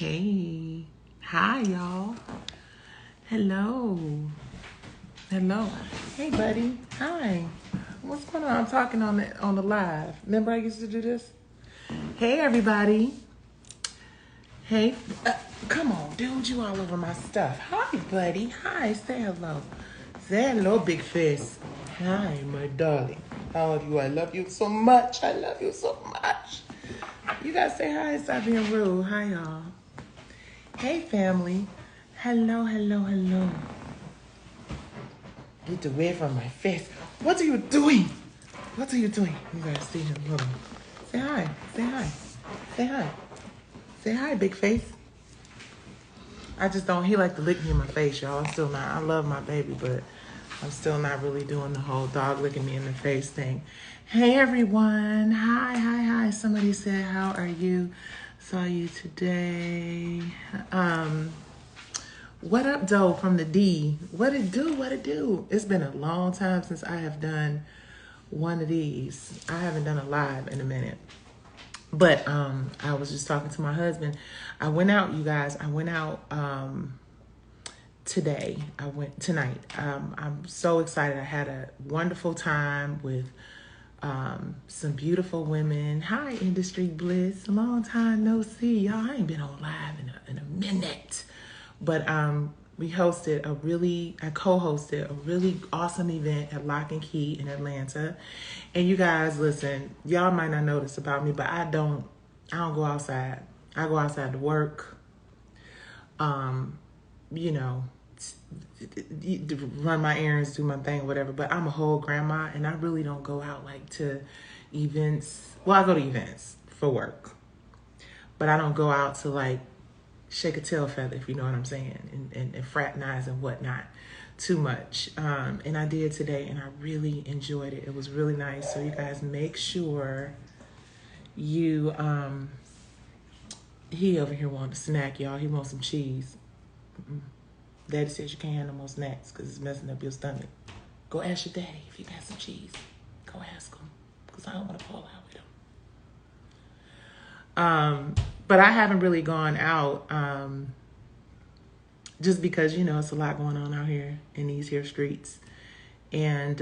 Hey, hi y'all. Hello, hello. Hey, buddy. Hi. What's going on? I'm talking on the live. Remember I used to do this. Hey, everybody. Hey, come on, dude. You all over my stuff. Hi, buddy. Hi. Say hello. Say hello, big face. Hi, my darling. How are you? I love you so much. I love you so much. You guys say hi. Stop being rude. Hi, y'all. Hey, family. Hello, hello, hello. Get away from my face. What are you doing? What are you doing? You guys see him. Hold on. Say hi. Say hi. Say hi. Say hi, big face. I just don't. He like to lick me in my face, y'all. I'm still not. I love my baby, but I'm still not really doing the whole dog licking me in the face thing. Hey, everyone. Hi, hi, hi. Somebody said, how are you? Saw you today. What up, Doe from the D? What it do? What it do? It's been a long time since I have done one of these. I haven't done a live in a minute. But I was just talking to my husband. I went out, you guys. I went out today. I went tonight. I'm so excited. I had a wonderful time with some beautiful women. Hi, Industry Bliss. Long time no see, y'all. I ain't been on live in a minute. But I co-hosted a really awesome event at Lock and Key in Atlanta. And you guys, listen, y'all might not know this about me, but I don't go outside. I go outside to work, you know, run my errands, do my thing, whatever. But I'm a whole grandma, and I really don't go out like to events. Well, I go to events for work, but I don't go out to like shake a tail feather, if you know what I'm saying, and fraternize and whatnot too much. And I did today, and I really enjoyed it. It was really nice. So you guys make sure you, he over here wants a snack, y'all. He wants some cheese. Daddy says you can't have no more snacks because it's messing up your stomach. Go ask your daddy if you got some cheese. Go ask him, because I don't want to fall out with him. But I haven't really gone out just because, you know, it's a lot going on out here in these here streets. And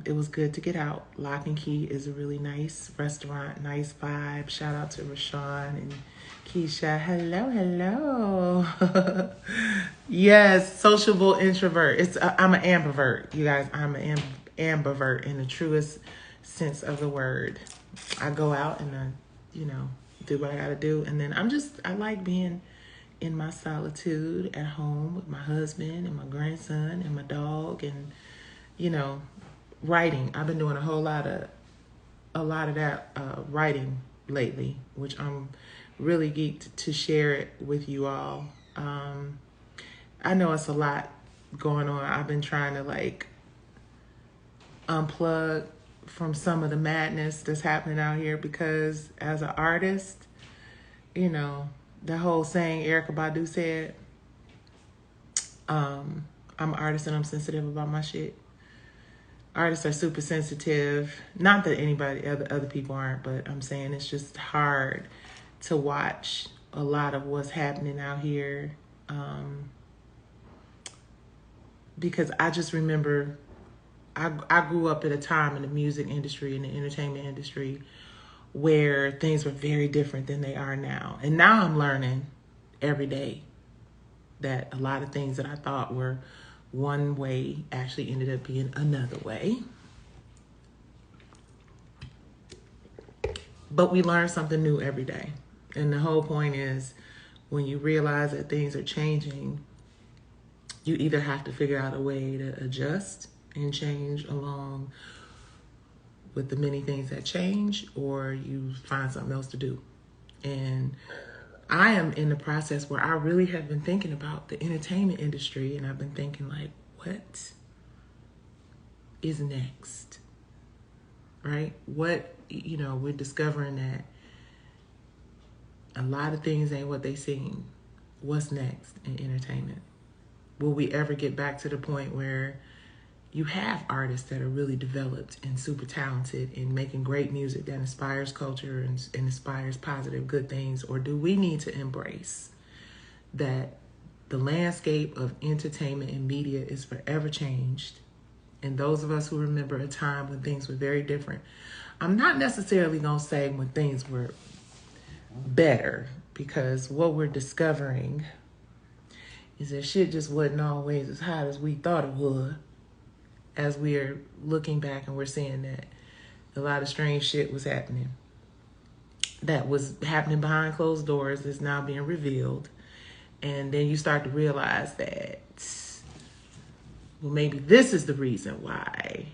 it was good to get out. Lock and Key is a really nice restaurant, nice vibe. Shout out to Rashawn and Keisha. Hello, hello. Yes, sociable introvert. I'm an ambivert, you guys. I'm an ambivert in the truest sense of the word. I go out and I, you know, do what I gotta do. And then I like being in my solitude at home with my husband and my grandson and my dog and, you know, writing. I've been doing a lot of that writing lately, which I'm really geeked to share it with you all. I know it's a lot going on. I've been trying to like unplug from some of the madness that's happening out here because as an artist, you know, the whole saying Erykah Badu said, I'm an artist and I'm sensitive about my shit. Artists are super sensitive. Not that other people aren't, but I'm saying it's just hard to watch a lot of what's happening out here. Because I just remember I grew up at a time in the music industry and the entertainment industry where things were very different than they are now. And now I'm learning every day that a lot of things that I thought were one way actually ended up being another way. But we learn something new every day. And the whole point is when you realize that things are changing, you either have to figure out a way to adjust and change along with the many things that change, or you find something else to do. And I am in the process where I really have been thinking about the entertainment industry, and I've been thinking like, what is next? Right? What, you know, we're discovering that a lot of things ain't what they seem. What's next in entertainment? Will we ever get back to the point where you have artists that are really developed and super talented and making great music that inspires culture and inspires positive, good things? Or do we need to embrace that the landscape of entertainment and media is forever changed. And those of us who remember a time when things were very different, I'm not necessarily going to say when things were better, because what we're discovering is that shit just wasn't always as hot as we thought it would. As we're looking back and we're seeing that a lot of strange shit was happening. That was happening behind closed doors is now being revealed. And then you start to realize that, well, maybe this is the reason why,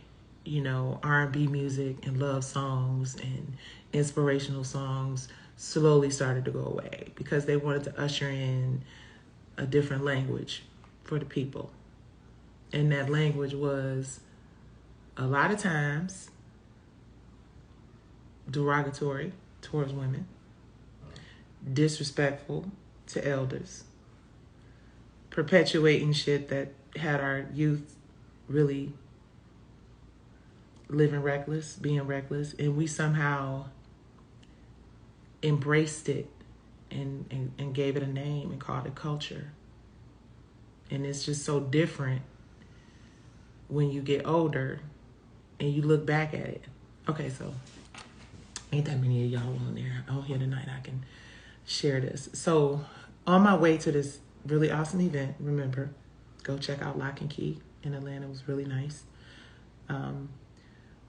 you know, R&B music and love songs and inspirational songs slowly started to go away, because they wanted to usher in a different language for the people. And that language was a lot of times derogatory towards women, disrespectful to elders, perpetuating shit that had our youth really living reckless, being reckless, and we somehow embraced it and gave it a name and called it culture. And it's just so different when you get older and you look back at it. Okay, so ain't that many of y'all on here tonight I can share this. So on my way to this really awesome event, remember, go check out Lock and Key in Atlanta. It was really nice.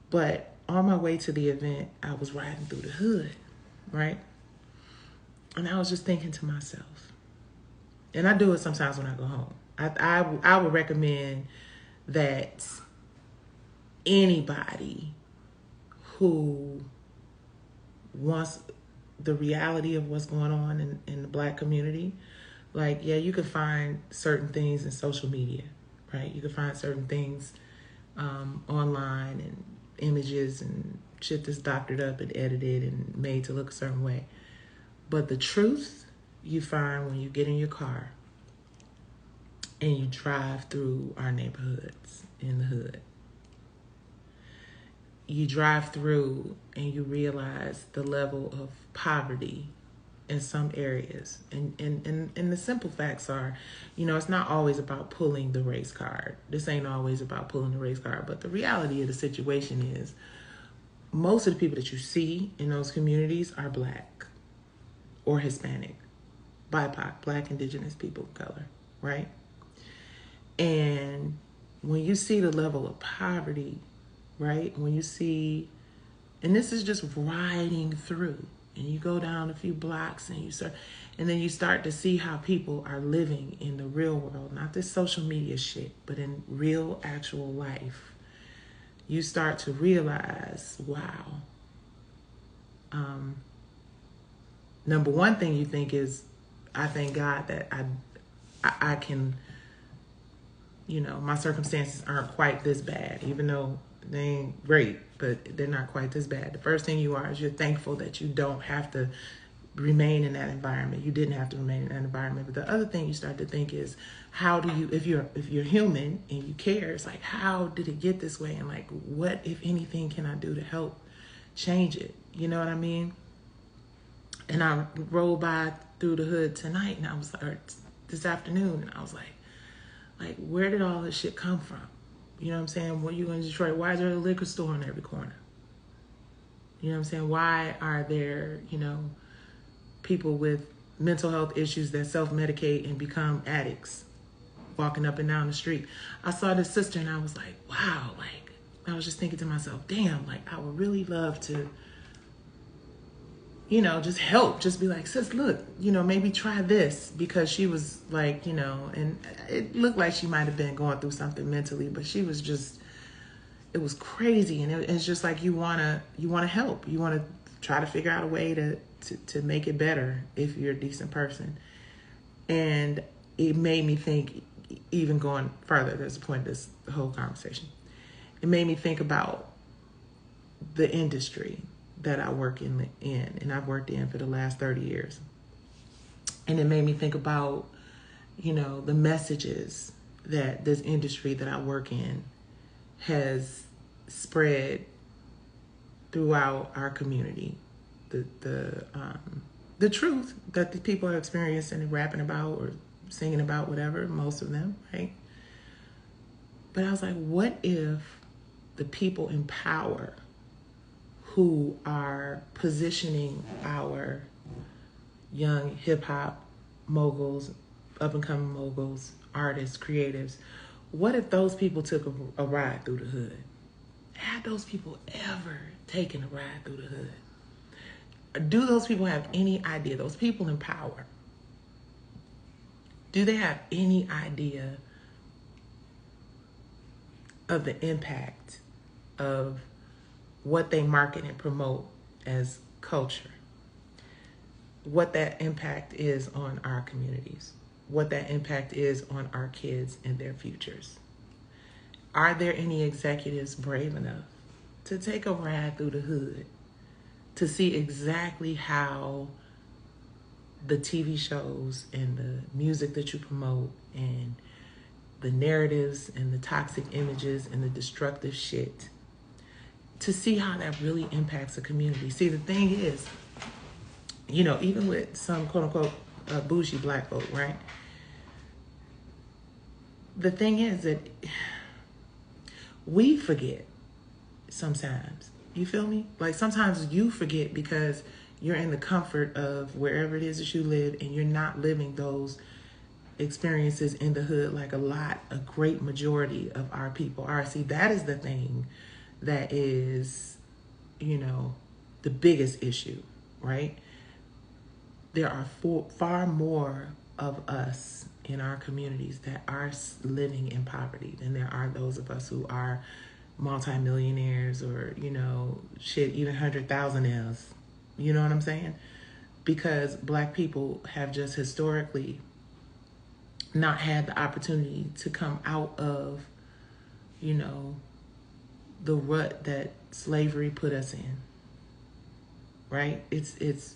But on my way to the event, I was riding through the hood, right? And I was just thinking to myself, and I do it sometimes when I go home. I would recommend that anybody who wants the reality of what's going on in the Black community, like, yeah, you can find certain things in social media, right? You can find certain things online and images and shit that's doctored up and edited and made to look a certain way. But the truth you find when you get in your car and you drive through our neighborhoods in the hood. You drive through and you realize the level of poverty in some areas. And the simple facts are, you know, it's not always about pulling the race card. This ain't always about pulling the race card. But the reality of the situation is most of the people that you see in those communities are Black or Hispanic, BIPOC, Black, Indigenous people of color, right? And when you see the level of poverty, right? When you see, and this is just riding through, and you go down a few blocks and then you start to see how people are living in the real world, not this social media shit, but in real actual life. You start to realize, wow. Number one thing you think is, I thank God that I can, you know, my circumstances aren't quite this bad, even though they ain't great, but they're not quite this bad. The first thing you are is you're thankful that you don't have to remain in that environment. You didn't have to remain in that environment. But the other thing you start to think is, how do you, if you're human and you care, it's like, how did it get this way? And like, what, if anything, can I do to help change it? You know what I mean? And I rolled by through the hood tonight, and I was like, or this afternoon, and I was like, where did all this shit come from? You know what I'm saying? When you in Detroit, why is there a liquor store on every corner? You know what I'm saying? Why are there, you know, people with mental health issues that self-medicate and become addicts walking up and down the street? I saw this sister and I was like, wow, like, I was just thinking to myself, damn, like, I would really love to, you know, just help, just be like, sis, look, you know, maybe try this, because she was like, you know, and it looked like she might have been going through something mentally, but she was just, it was crazy. And it's just like, you want to help, you want to try to figure out a way to make it better if you're a decent person. And it made me think, even going further, there's a point of this whole conversation. It made me think about the industry that I work in, and I've worked in for the last 30 years. And it made me think about, you know, the messages that this industry that I work in has spread throughout our community. The the truth that the people are experiencing and rapping about or singing about, whatever, most of them, right? But I was like, what if the people in power who are positioning our young hip hop moguls, up and coming moguls, artists, creatives, what if those people took a ride through the hood? Had those people ever taken a ride through the hood? Do those people have any idea, those people in power, do they have any idea of the impact of what they market and promote as culture? What that impact is on our communities? What that impact is on our kids and their futures? Are there any executives brave enough to take a ride through the hood to see exactly how the TV shows and the music that you promote and the narratives and the toxic images and the destructive shit, to see how that really impacts a community? See, the thing is, you know, even with some quote unquote bougie black folk, right? The thing is that we forget sometimes. You feel me? Like sometimes you forget because you're in the comfort of wherever it is that you live and you're not living those experiences in the hood like a great majority of our people are. See, that is the thing that is, you know, the biggest issue, right? There are far more of us in our communities that are living in poverty than there are those of us who are multimillionaires or, you know, shit, even 100,000ers. You know what I'm saying? Because black people have just historically not had the opportunity to come out of, you know, the rut that slavery put us in. Right? It's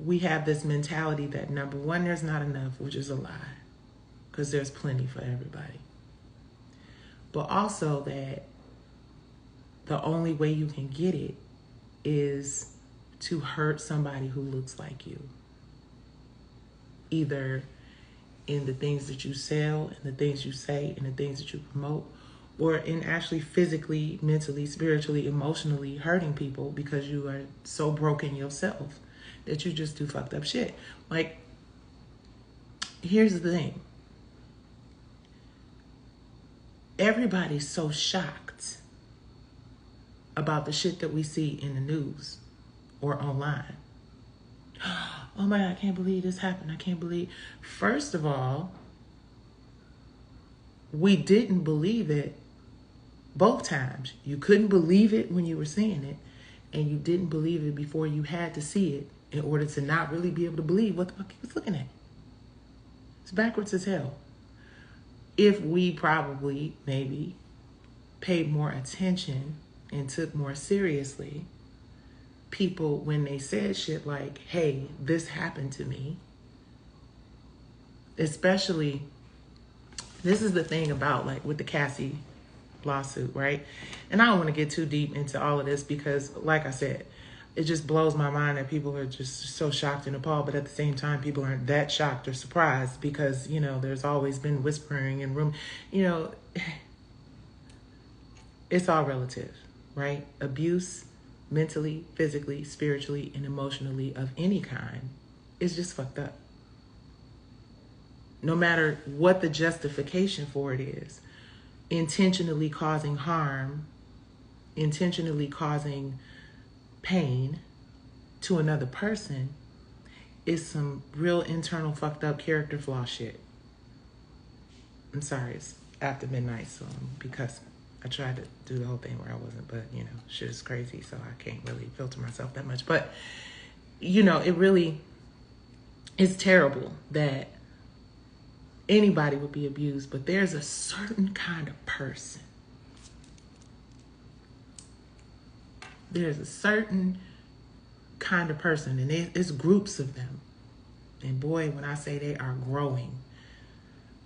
we have this mentality that, number one, there's not enough, which is a lie, because there's plenty for everybody. But also that the only way you can get it is to hurt somebody who looks like you. Either in the things that you sell, and the things you say, and the things that you promote, or in actually physically, mentally, spiritually, emotionally hurting people because you are so broken yourself that you just do fucked up shit. Like, here's the thing. Everybody's so shocked about the shit that we see in the news or online. Oh my God, I can't believe this happened. I can't believe. First of all, we didn't believe it both times. You couldn't believe it when you were seeing it, and you didn't believe it before you had to see it in order to not really be able to believe what the fuck you was looking at. It's backwards as hell. If we probably, maybe, paid more attention and took more seriously people when they said shit like, hey, this happened to me. Especially, this is the thing about, like, with the Cassie lawsuit, right? And I don't want to get too deep into all of this because, like I said, it just blows my mind that people are just so shocked and appalled, but at the same time, people aren't that shocked or surprised because, you know, there's always been whispering and room, you know, it's all relative, right? Abuse, mentally, physically, spiritually, and emotionally of any kind is just fucked up. No matter what the justification for it is, intentionally causing harm, intentionally causing pain to another person is some real internal fucked up character flaw shit. I'm sorry, it's after midnight, so because I tried to do the whole thing where I wasn't, but you know, shit is crazy, so I can't really filter myself that much. But you know, it really is terrible that anybody would be abused, but there's a certain kind of person. There's a certain kind of person, and it's groups of them. And boy, when I say they are growing,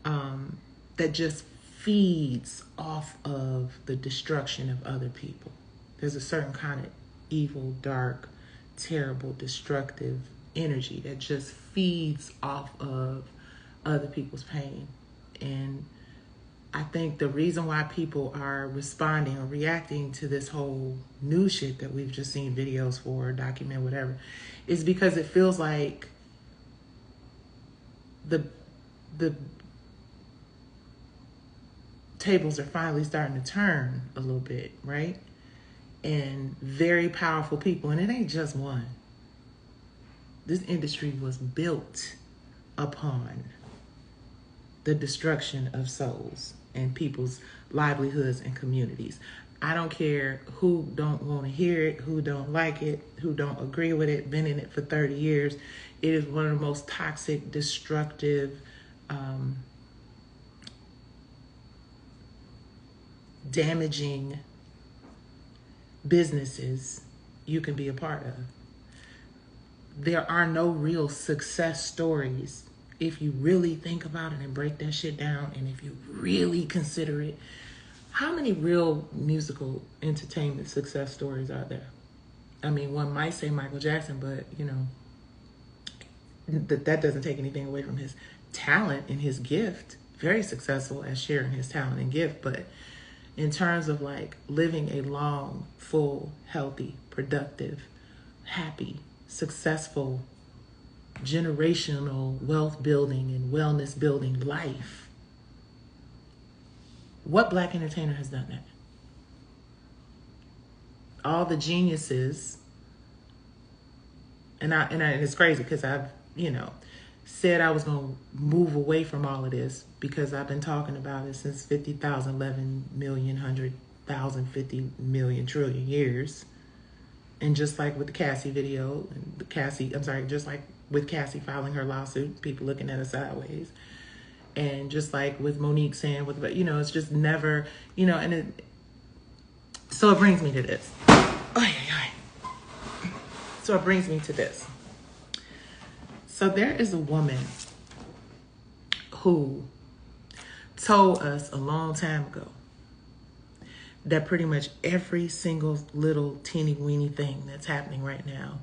that just feeds off of the destruction of other people. There's a certain kind of evil, dark, terrible, destructive energy that just feeds off of other people's pain. And I think the reason why people are responding or reacting to this whole new shit that we've just seen videos for, document, whatever, is because it feels like the tables are finally starting to turn a little bit, right? And very powerful people, and it ain't just one. This industry was built upon the destruction of souls and people's livelihoods and communities. I don't care who don't want to hear it, who don't like it, who don't agree with it, been in it for 30 years. It is one of the most toxic, destructive, damaging businesses you can be a part of. There are no real success stories if you really think about it and break that shit down, and if you really consider it. How many real musical entertainment success stories are there? I mean, one might say Michael Jackson, but you know, that doesn't take anything away from his talent and his gift. Very successful at sharing his talent and gift, but in terms of like living a long, full, healthy, productive, happy, successful, generational wealth building and wellness building life, what Black entertainer has done that? All the geniuses, and it's crazy because I've, said I was going to move away from all of this because I've been talking about it since 50,000, 11 million, 100,000, 50 million, trillion years. And just like with the Cassie video, just like with Cassie filing her lawsuit, people looking at her sideways. And just like with Monique saying, it's just never, so it brings me to this. So it brings me to this. So there is a woman who told us a long time ago that pretty much every single little teeny weeny thing that's happening right now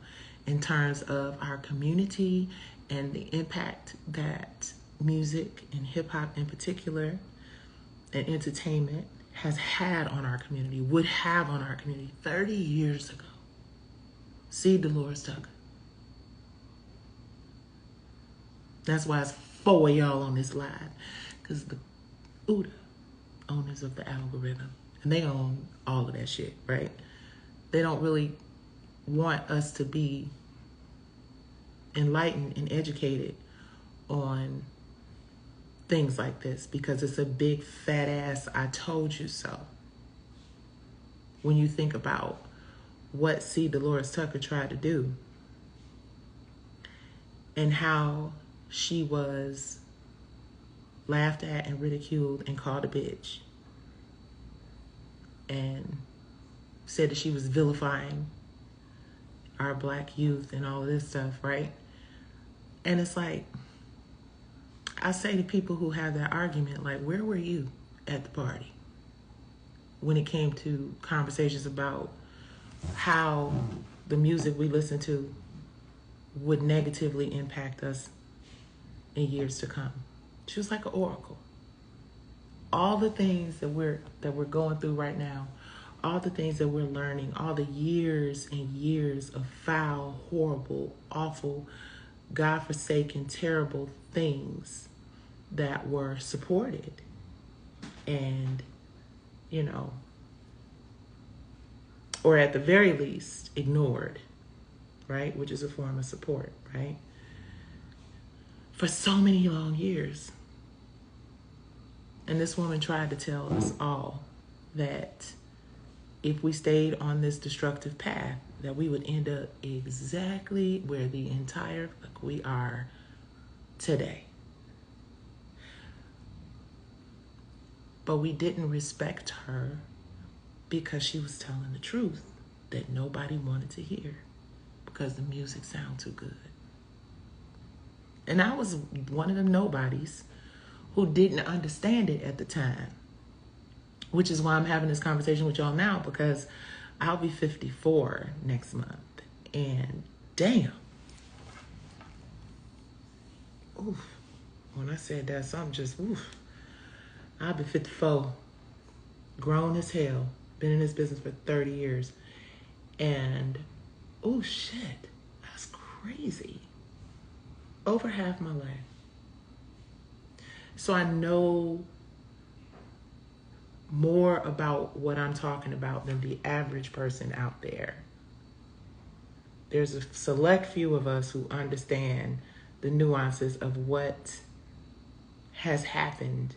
in terms of our community and the impact that music and hip hop in particular and entertainment has had on our community, would have on our community 30 years ago. See Dolores Tucker. That's why it's 4 of y'all on this live, because the OODA, owners of the algorithm, and they own all of that shit, right? They don't really want us to be enlightened and educated on things like this because it's a big fat ass I told you so. When you think about what C. Dolores Tucker tried to do and how she was laughed at and ridiculed and called a bitch and said that she was vilifying our Black youth and all of this stuff, right? And it's like, I say to people who have that argument, like, where were you at the party when it came to conversations about how the music we listen to would negatively impact us in years to come? She was like an oracle. All the things that we're going through right now, all the things that we're learning, all the years and years of foul, horrible, awful, godforsaken, terrible things that were supported and, or at the very least ignored, right? Which is a form of support, right? For so many long years. And this woman tried to tell us all that if we stayed on this destructive path, that we would end up exactly where the entire fuck we are today. But we didn't respect her because she was telling the truth that nobody wanted to hear because the music sounded too good. And I was one of them nobodies who didn't understand it at the time, which is why I'm having this conversation with y'all now, because I'll be 54 next month. And damn. Oof. When I said that, something just, oof. I've been 54, grown as hell, been in this business for 30 years. And, oh shit, that's crazy. Over half my life. So I know more about what I'm talking about than the average person out there. There's a select few of us who understand the nuances of what has happened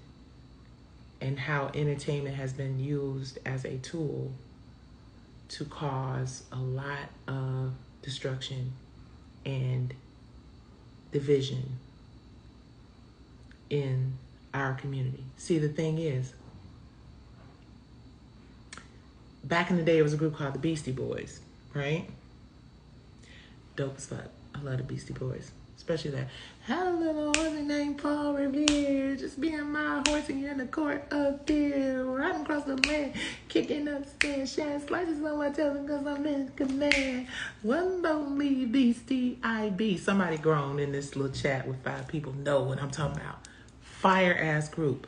and how entertainment has been used as a tool to cause a lot of destruction and division in our community. See, the thing is, back in the day, it was a group called the Beastie Boys, right? Dope as fuck. I love the Beastie Boys. Especially that, had a little horsey named Paul Revere, just being my horsey in the court of beer, riding across the land, kicking up sand, shining slices on my tail because I'm in command. One lonely beastie I be. Somebody grown in this little chat with 5 people know what I'm talking about. Fire ass group.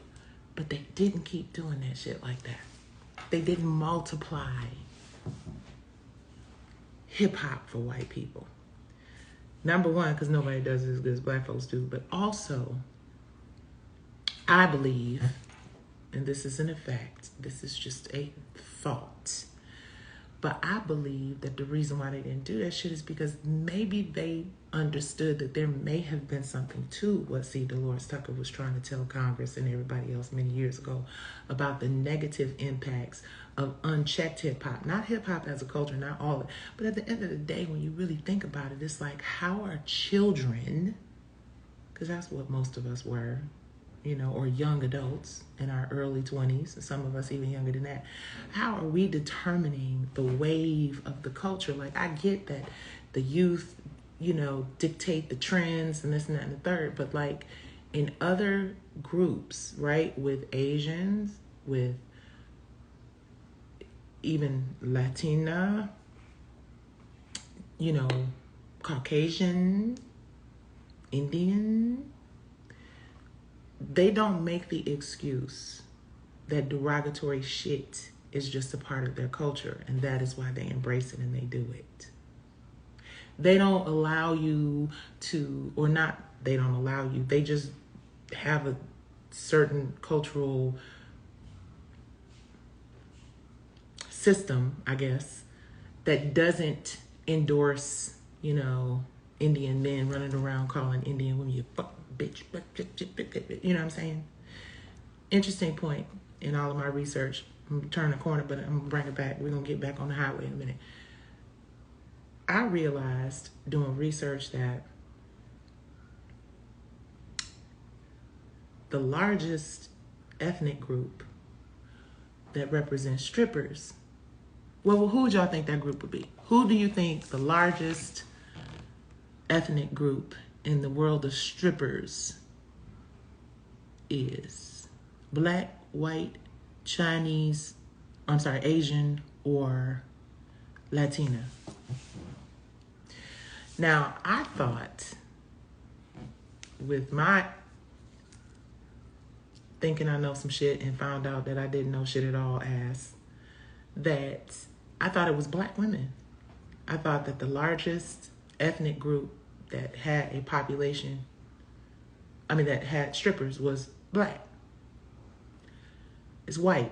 But they didn't keep doing that shit like that. They didn't multiply hip hop for white people. Number one, because nobody does it as good as black folks do, but also, I believe, and this isn't a fact, this is just a thought, but I believe that the reason why they didn't do that shit is because maybe they understood that there may have been something to what C. Dolores Tucker was trying to tell Congress and everybody else many years ago about the negative impacts of unchecked hip-hop. Not hip-hop as a culture, not all of it. But at the end of the day, when you really think about it, it's like, how are children, because that's what most of us were, you know, or young adults in our early 20s, and some of us even younger than that, how are we determining the wave of the culture? Like, I get that the youth, you know, dictate the trends and this and that and the third, but like in other groups, right, with Asians, with even Latina, you know, Caucasian, Indian, they don't make the excuse that derogatory shit is just a part of their culture, and that is why they embrace it and they do it. They don't allow you to, or not, they don't allow you, they just have a certain cultural system, I guess, that doesn't endorse, you know, Indian men running around calling Indian women, you fuck bitch, you know what I'm saying? Interesting point in all of my research. I'm gonna turn the corner, but I'm gonna bring it back. We're gonna get back on the highway in a minute. I realized doing research that the largest ethnic group that represents strippers, well, who would y'all think that group would be? Who do you think the largest ethnic group in the world of strippers is? Black, white, Chinese, Asian, or Latina? Now, I thought, with my thinking I know some shit and found out that I didn't know shit at all, that I thought it was black women. I thought that the largest ethnic group that had a population, that had strippers, was black. It's white.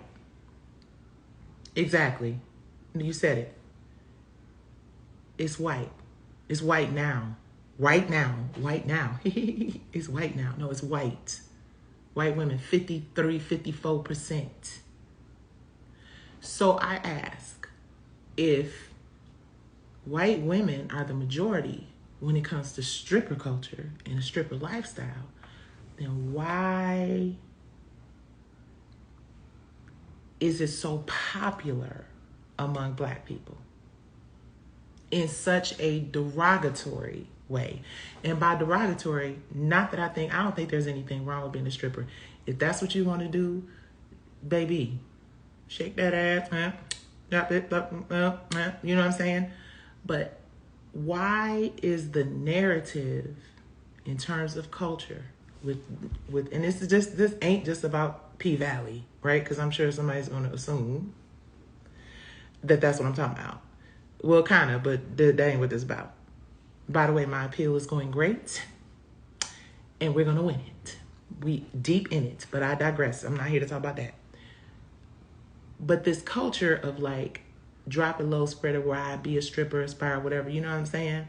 Exactly. You said it. It's white. It's white now. Right now. White now. It's white now. No, it's white. White women, 53, 54%. So I ask, if white women are the majority when it comes to stripper culture and a stripper lifestyle, then why is it so popular among black people in such a derogatory way? And by derogatory, not that I don't think there's anything wrong with being a stripper. If that's what you want to do, baby, shake that ass, drop it, you know what I'm saying? But why is the narrative in terms of culture with and this ain't just about P Valley, right? Because I'm sure somebody's going to assume that that's what I'm talking about. Well, kind of, but that ain't what this is about. By the way, my appeal is going great, and we're going to win it. We deep in it, but I digress. I'm not here to talk about that. But this culture of like, drop it low, spread it wide, be a stripper, aspire, whatever, you know what I'm saying?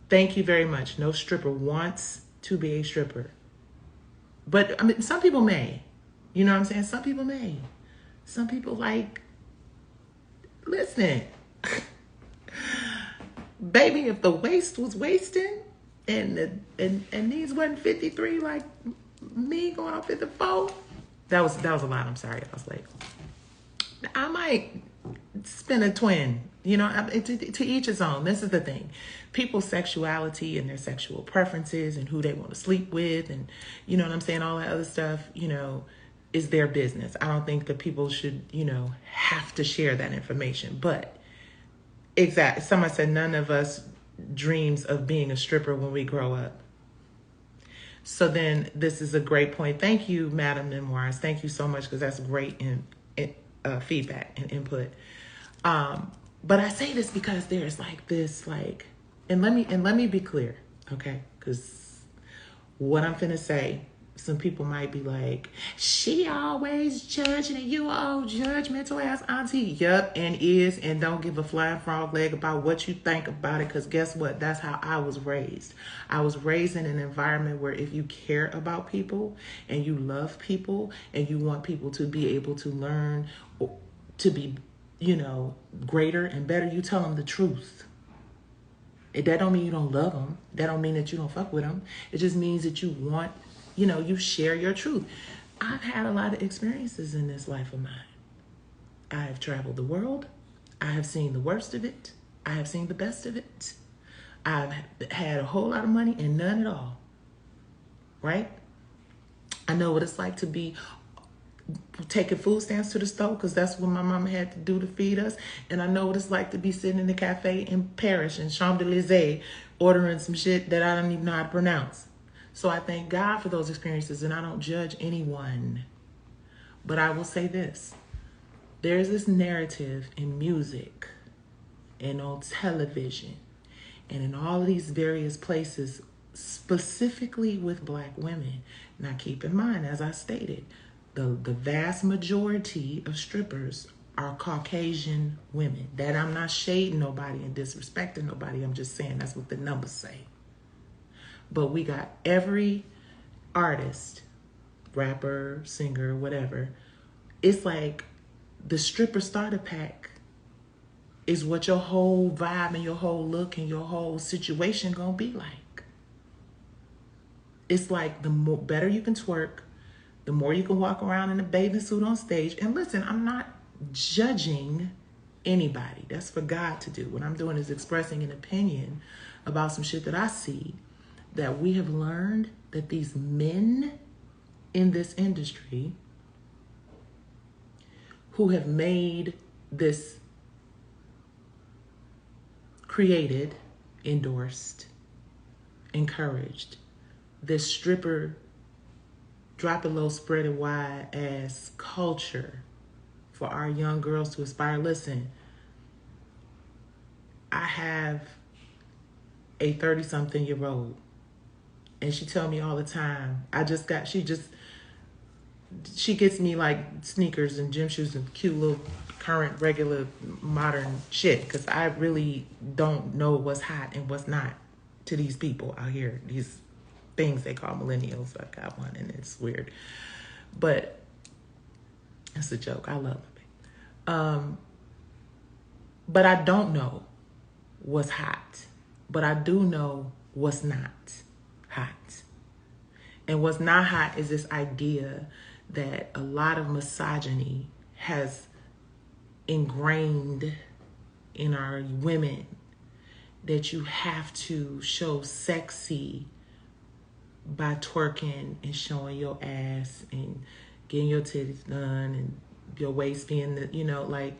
Thank you very much. No stripper wants to be a stripper. But I mean, some people may. You know what I'm saying? Some people may. Some people like, listen, baby, if the waist was wasting and these wasn't 53 like me going on 54, that was a lot. I'm sorry. I was like, I might spin a twin, you know, to each his own. This is the thing. People's sexuality and their sexual preferences and who they want to sleep with and, you know what I'm saying, all that other stuff, you know, is their business. I don't think that people should, you know, have to share that information. But exactly, someone said none of us dreams of being a stripper when we grow up. So then this is a great point. Thank you, Madam Memoirs. Thank you so much, because that's great in feedback and input. But I say this because there's like this, like, and let me be clear, okay? Because what I'm finna say, some people might be like, she always judging and you old judgmental ass auntie. Yup, and is, and don't give a flying frog leg about what you think about it, because guess what? That's how I was raised. I was raised in an environment where if you care about people and you love people and you want people to be able to learn to be, you know, greater and better, you tell them the truth. That don't mean you don't love them. That don't mean that you don't fuck with them. It just means that you want, you know, you share your truth. I've had a lot of experiences in this life of mine. I have traveled the world. I have seen the worst of it. I have seen the best of it. I've had a whole lot of money and none at all. Right? I know what it's like to be taking food stamps to the store, because that's what my mama had to do to feed us. And I know what it's like to be sitting in the cafe in Paris, in Champs-Élysées, ordering some shit that I don't even know how to pronounce. So I thank God for those experiences, and I don't judge anyone. But I will say this. There's this narrative in music and on television and in all of these various places, specifically with Black women. Now keep in mind, as I stated, the vast majority of strippers are Caucasian women. That I'm not shading nobody and disrespecting nobody. I'm just saying that's what the numbers say. But we got every artist, rapper, singer, whatever. It's like the stripper starter pack is what your whole vibe and your whole look and your whole situation gonna be like. It's like the more better you can twerk, the more you can walk around in a bathing suit on stage. And listen, I'm not judging anybody. That's for God to do. What I'm doing is expressing an opinion about some shit that I see, that we have learned that these men in this industry who have made this, created, endorsed, encouraged, this stripper, drop it low, spread it wide ass culture for our young girls to aspire. Listen, I have a 30-something-year-old, and she tell me all the time, she gets me like sneakers and gym shoes and cute little current, regular, modern shit, because I really don't know what's hot and what's not to these people out here, these things they call millennials. I got one and it's weird, but it's a joke. I love it. But I don't know what's hot, but I do know what's not hot. And what's not hot is this idea that a lot of misogyny has ingrained in our women, that you have to show sexy by twerking and showing your ass and getting your titties done and your waist being, you know, like,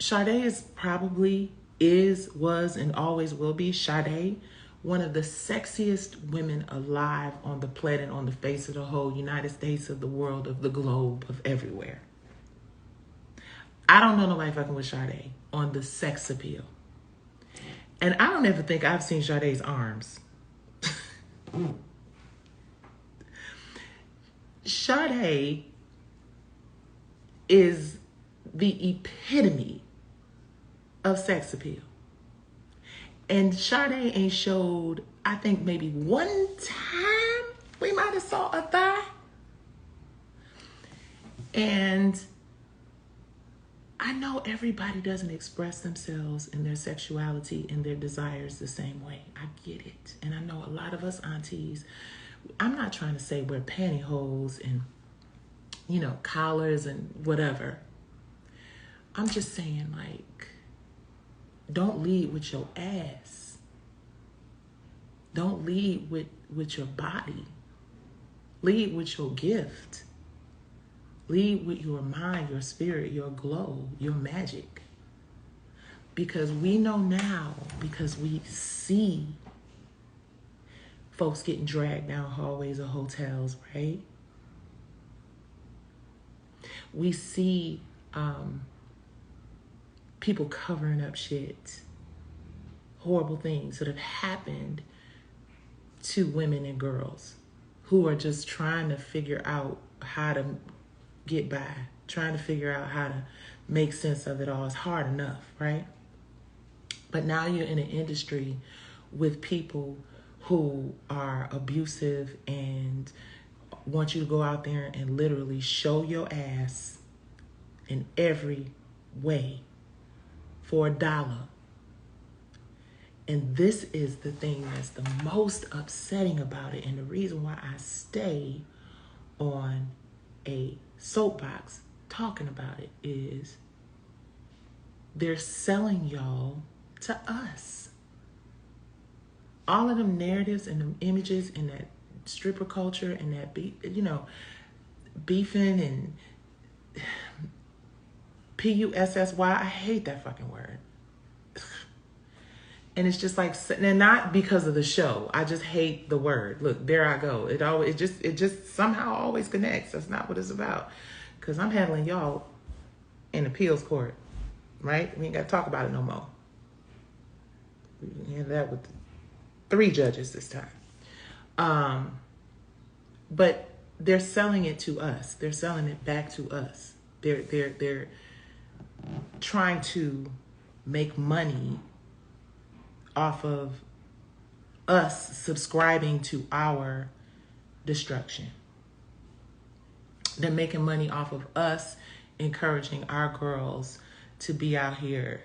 Sade is probably is, was, and always will be Sade, one of the sexiest women alive on the planet, on the face of the whole United States, of the world, of the globe, of everywhere. I don't know nobody fucking with Sade on the sex appeal. And I don't ever think I've seen Sade's arms. Sade is the epitome of sex appeal. And Sade ain't showed, I think maybe one time we might have saw a thigh. And I know everybody doesn't express themselves and their sexuality and their desires the same way. I get it. And I know a lot of us aunties, I'm not trying to say wear pantyhose and, collars and whatever. I'm just saying, like, don't lead with your ass. Don't lead with your body. Lead with your gift. Lead with your mind, your spirit, your glow, your magic. Because we know now, because we see folks getting dragged down hallways of hotels, right? We see people covering up shit, horrible things that have happened to women and girls who are just trying to figure out how to get by, trying to figure out how to make sense of it all. It's hard enough, right? But now you're in an industry with people who are abusive and want you to go out there and literally show your ass in every way for $1. And this is the thing that's the most upsetting about it, and the reason why I stay on a soapbox talking about it is they're selling y'all to us. All of them narratives and them images and that stripper culture and that beefing and P-U-S-S-Y. I hate that fucking word. And it's just like, and not because of the show. I just hate the word. Look, there I go. It just somehow always connects. That's not what it's about. Because I'm handling y'all in appeals court, right? We ain't got to talk about it no more. We can handle that with 3 judges this time. But they're selling it to us. They're selling it back to us. They're trying to make money off of us subscribing to our destruction. They're making money off of us encouraging our girls to be out here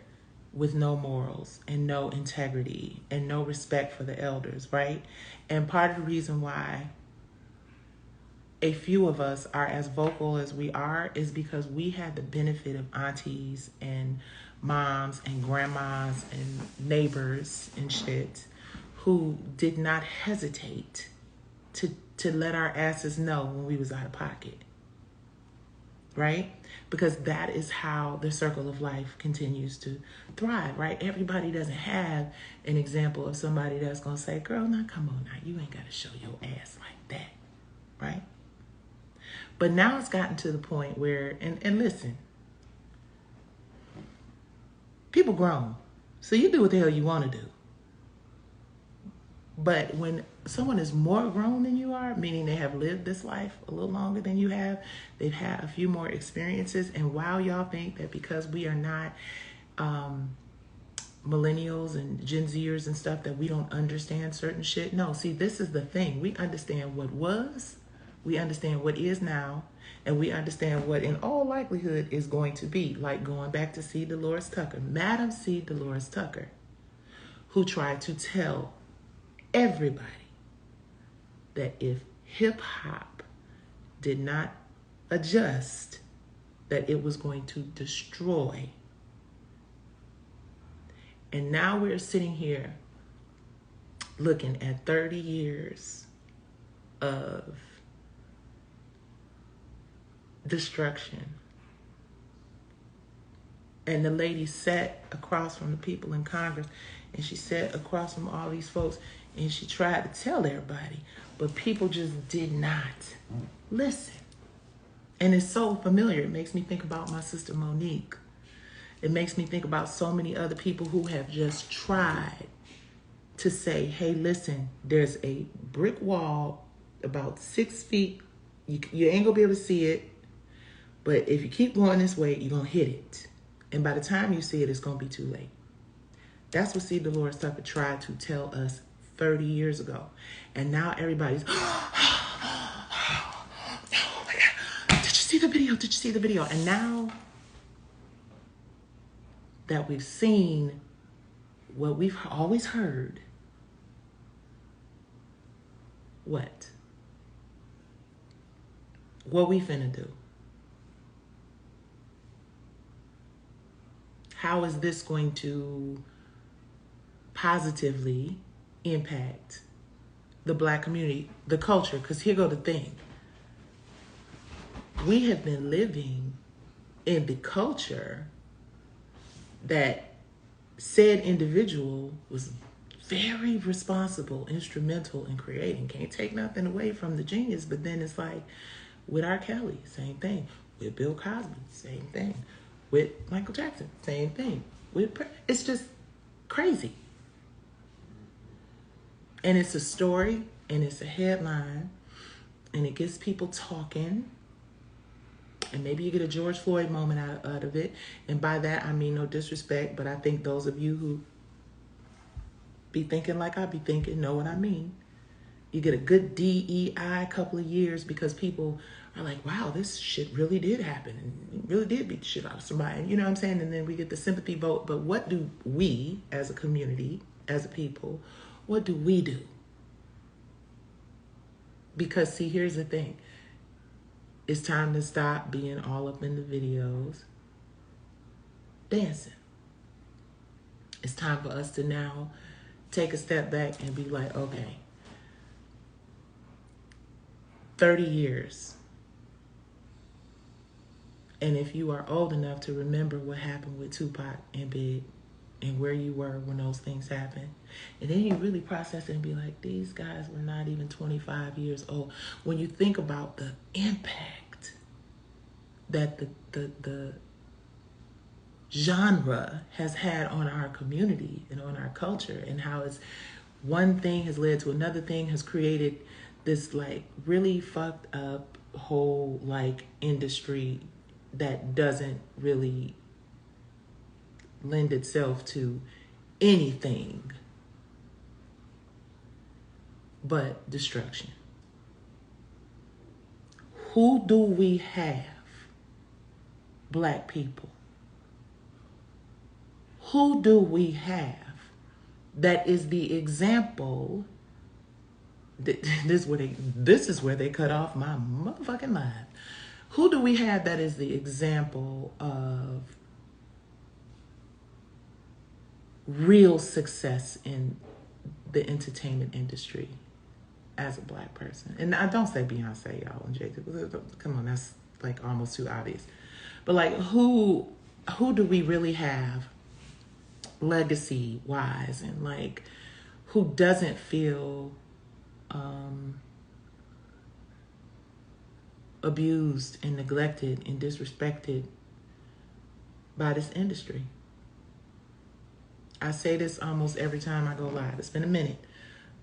with no morals and no integrity and no respect for the elders, right? And part of the reason why a few of us are as vocal as we are is because we had the benefit of aunties and moms and grandmas and neighbors and shit who did not hesitate to let our asses know when we was out of pocket, right? Because that is how the circle of life continues to thrive, right? Everybody doesn't have an example of somebody that's gonna say, girl, now come on now, you ain't gotta show your ass like that, right? But now it's gotten to the point where, and listen, people grown, so you do what the hell you want to do. But when someone is more grown than you are, meaning they have lived this life a little longer than you have, they've had a few more experiences, and while y'all think that because we are not millennials and Gen Zers and stuff that we don't understand certain shit, no, see, this is the thing. We understand what was, we understand what is now, and we understand what in all likelihood is going to be, like going back to C. Dolores Tucker, Madam C. Dolores Tucker, who tried to tell everybody that if hip hop did not adjust, that it was going to destroy. And now we're sitting here looking at 30 years of destruction. And the lady sat across from the people in Congress, and she sat across from all these folks, and she tried to tell everybody, but people just did not listen. And it's so familiar. It makes me think about my sister Monique. It makes me think about so many other people who have just tried to say, hey, listen, there's a brick wall about 6 feet. You ain't gonna be able to see it, but if you keep going this way, you're gonna hit it. And by the time you see it, it's gonna be too late. That's what C. Dolores Tucker tried to tell us 30 years ago. And now everybody's, oh my God, did you see the video? Did you see the video? And now that we've seen what we've always heard, what we finna do? How is this going to positively impact the Black community, the culture? Because here go the thing. We have been living in the culture that said individual was very responsible, instrumental in creating. Can't take nothing away from the genius, but then it's like with R. Kelly, same thing. With Bill Cosby, same thing. With Michael Jackson, same thing. It's just crazy. And it's a story, and it's a headline, and it gets people talking. And maybe you get a George Floyd moment out of it. And by that, I mean no disrespect, but I think those of you who be thinking like I be thinking know what I mean. You get a good DEI couple of years because people are like, wow, this shit really did happen. And it really did beat the shit out of somebody. You know what I'm saying? And then we get the sympathy vote. But what do we, as a community, as a people, what do we do? Because, see, here's the thing. It's time to stop being all up in the videos dancing. It's time for us to now take a step back and be like, okay, 30 years. And if you are old enough to remember what happened with Tupac and Big and where you were when those things happened, and then you really process it and be like, these guys were not even 25 years old. When you think about the impact that the genre has had on our community and on our culture, and how it's one thing has led to another thing, has created this like really fucked up whole like industry that doesn't really lend itself to anything but destruction. Who do we have? Black people. Who do we have that is the example? This is where they cut off my motherfucking life. Who do we have that is the example of real success in the entertainment industry as a Black person? And I don't say Beyonce, y'all, and Jay-Z. Come on, that's like almost too obvious. But like, who do we really have legacy-wise, and like, who doesn't feel abused and neglected and disrespected by this industry? I say this almost every time I go live. It's been a minute,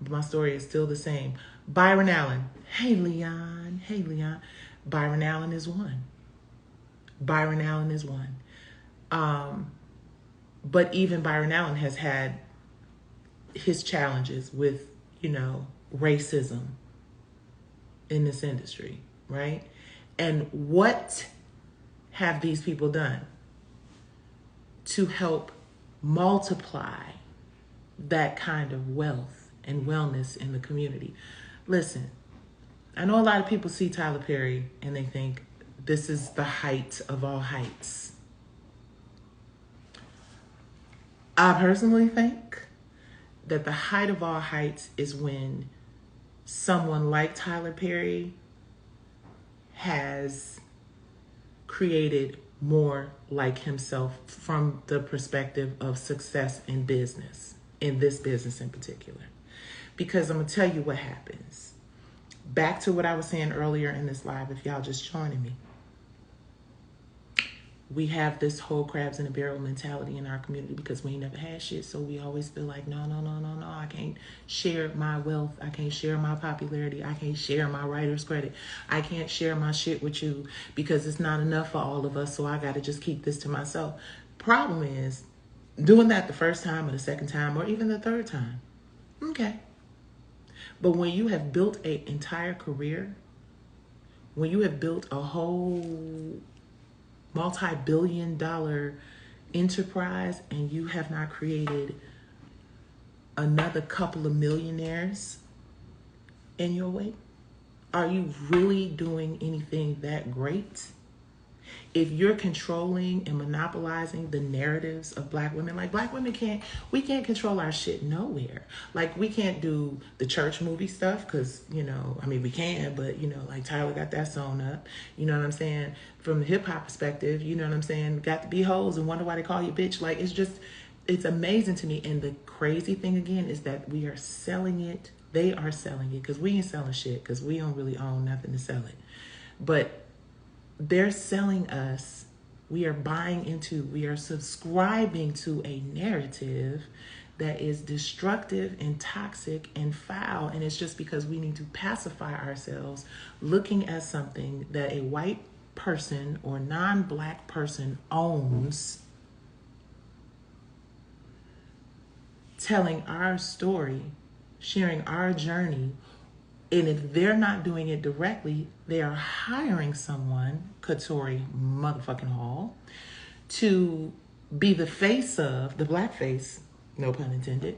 but my story is still the same. Byron Allen. Hey, Leon. Hey, Leon. Byron Allen is one. Byron Allen is one. But even Byron Allen has had his challenges with, racism in this industry, right? And what have these people done to help multiply that kind of wealth and wellness in the community? Listen, I know a lot of people see Tyler Perry and they think this is the height of all heights. I personally think that the height of all heights is when someone like Tyler Perry has created more like himself from the perspective of success in business, in this business in particular. Because I'm going to tell you what happens. Back to what I was saying earlier in this live, if y'all just joining me. We have this whole crabs in a barrel mentality in our community because we ain't never had shit. So we always feel like, no, I can't share my wealth. I can't share my popularity. I can't share my writer's credit. I can't share my shit with you because it's not enough for all of us. So I got to just keep this to myself. Problem is, doing that the first time or the second time or even the third time. Okay. But when you have built an entire career, when you have built a whole multi-billion-dollar enterprise and you have not created another couple of millionaires in your way, are you really doing anything that great? If you're controlling and monopolizing the narratives of Black women, like Black women can't control our shit nowhere. Like we can't do the church movie stuff because, we can, but, like Tyler got that sewn up. You know what I'm saying? From the hip hop perspective, you know what I'm saying? Got to be hoes and wonder why they call you bitch. Like it's amazing to me. And the crazy thing again is that we are selling it. They are selling it because we ain't selling shit because we don't really own nothing to sell it. But they're selling us, we are subscribing to a narrative that is destructive and toxic and foul. And it's just because we need to pacify ourselves looking at something that a white person or non-Black person owns, telling our story, sharing our journey. And if they're not doing it directly, they are hiring someone, Katori motherfucking Hall, to be the face of, the Black face, no pun intended,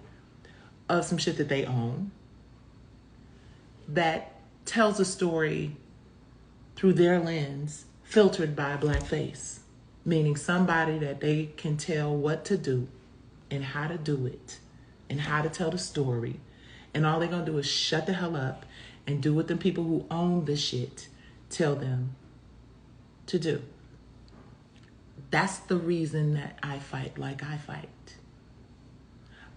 of some shit that they own that tells a story through their lens, filtered by a Black face, meaning somebody that they can tell what to do and how to do it and how to tell the story. And all they're going to do is shut the hell up and do what the people who own the shit tell them to do. That's the reason that I fight like I fight.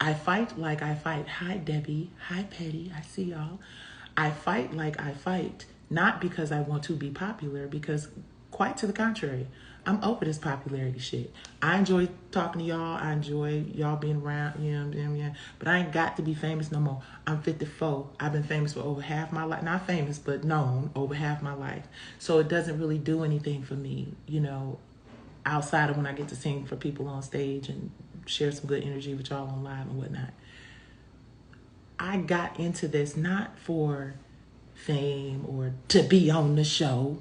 I fight like I fight. Hi, Debbie. Hi, Petty. I see y'all. I fight like I fight, not because I want to be popular, because quite to the contrary, I'm over this popularity shit. I enjoy talking to y'all. I enjoy y'all being around, yeah. But I ain't got to be famous no more. I'm 54. I've been famous for over half my life. Not famous, but known over half my life. So it doesn't really do anything for me, outside of when I get to sing for people on stage and share some good energy with y'all on live and whatnot. I got into this not for fame or to be on the show.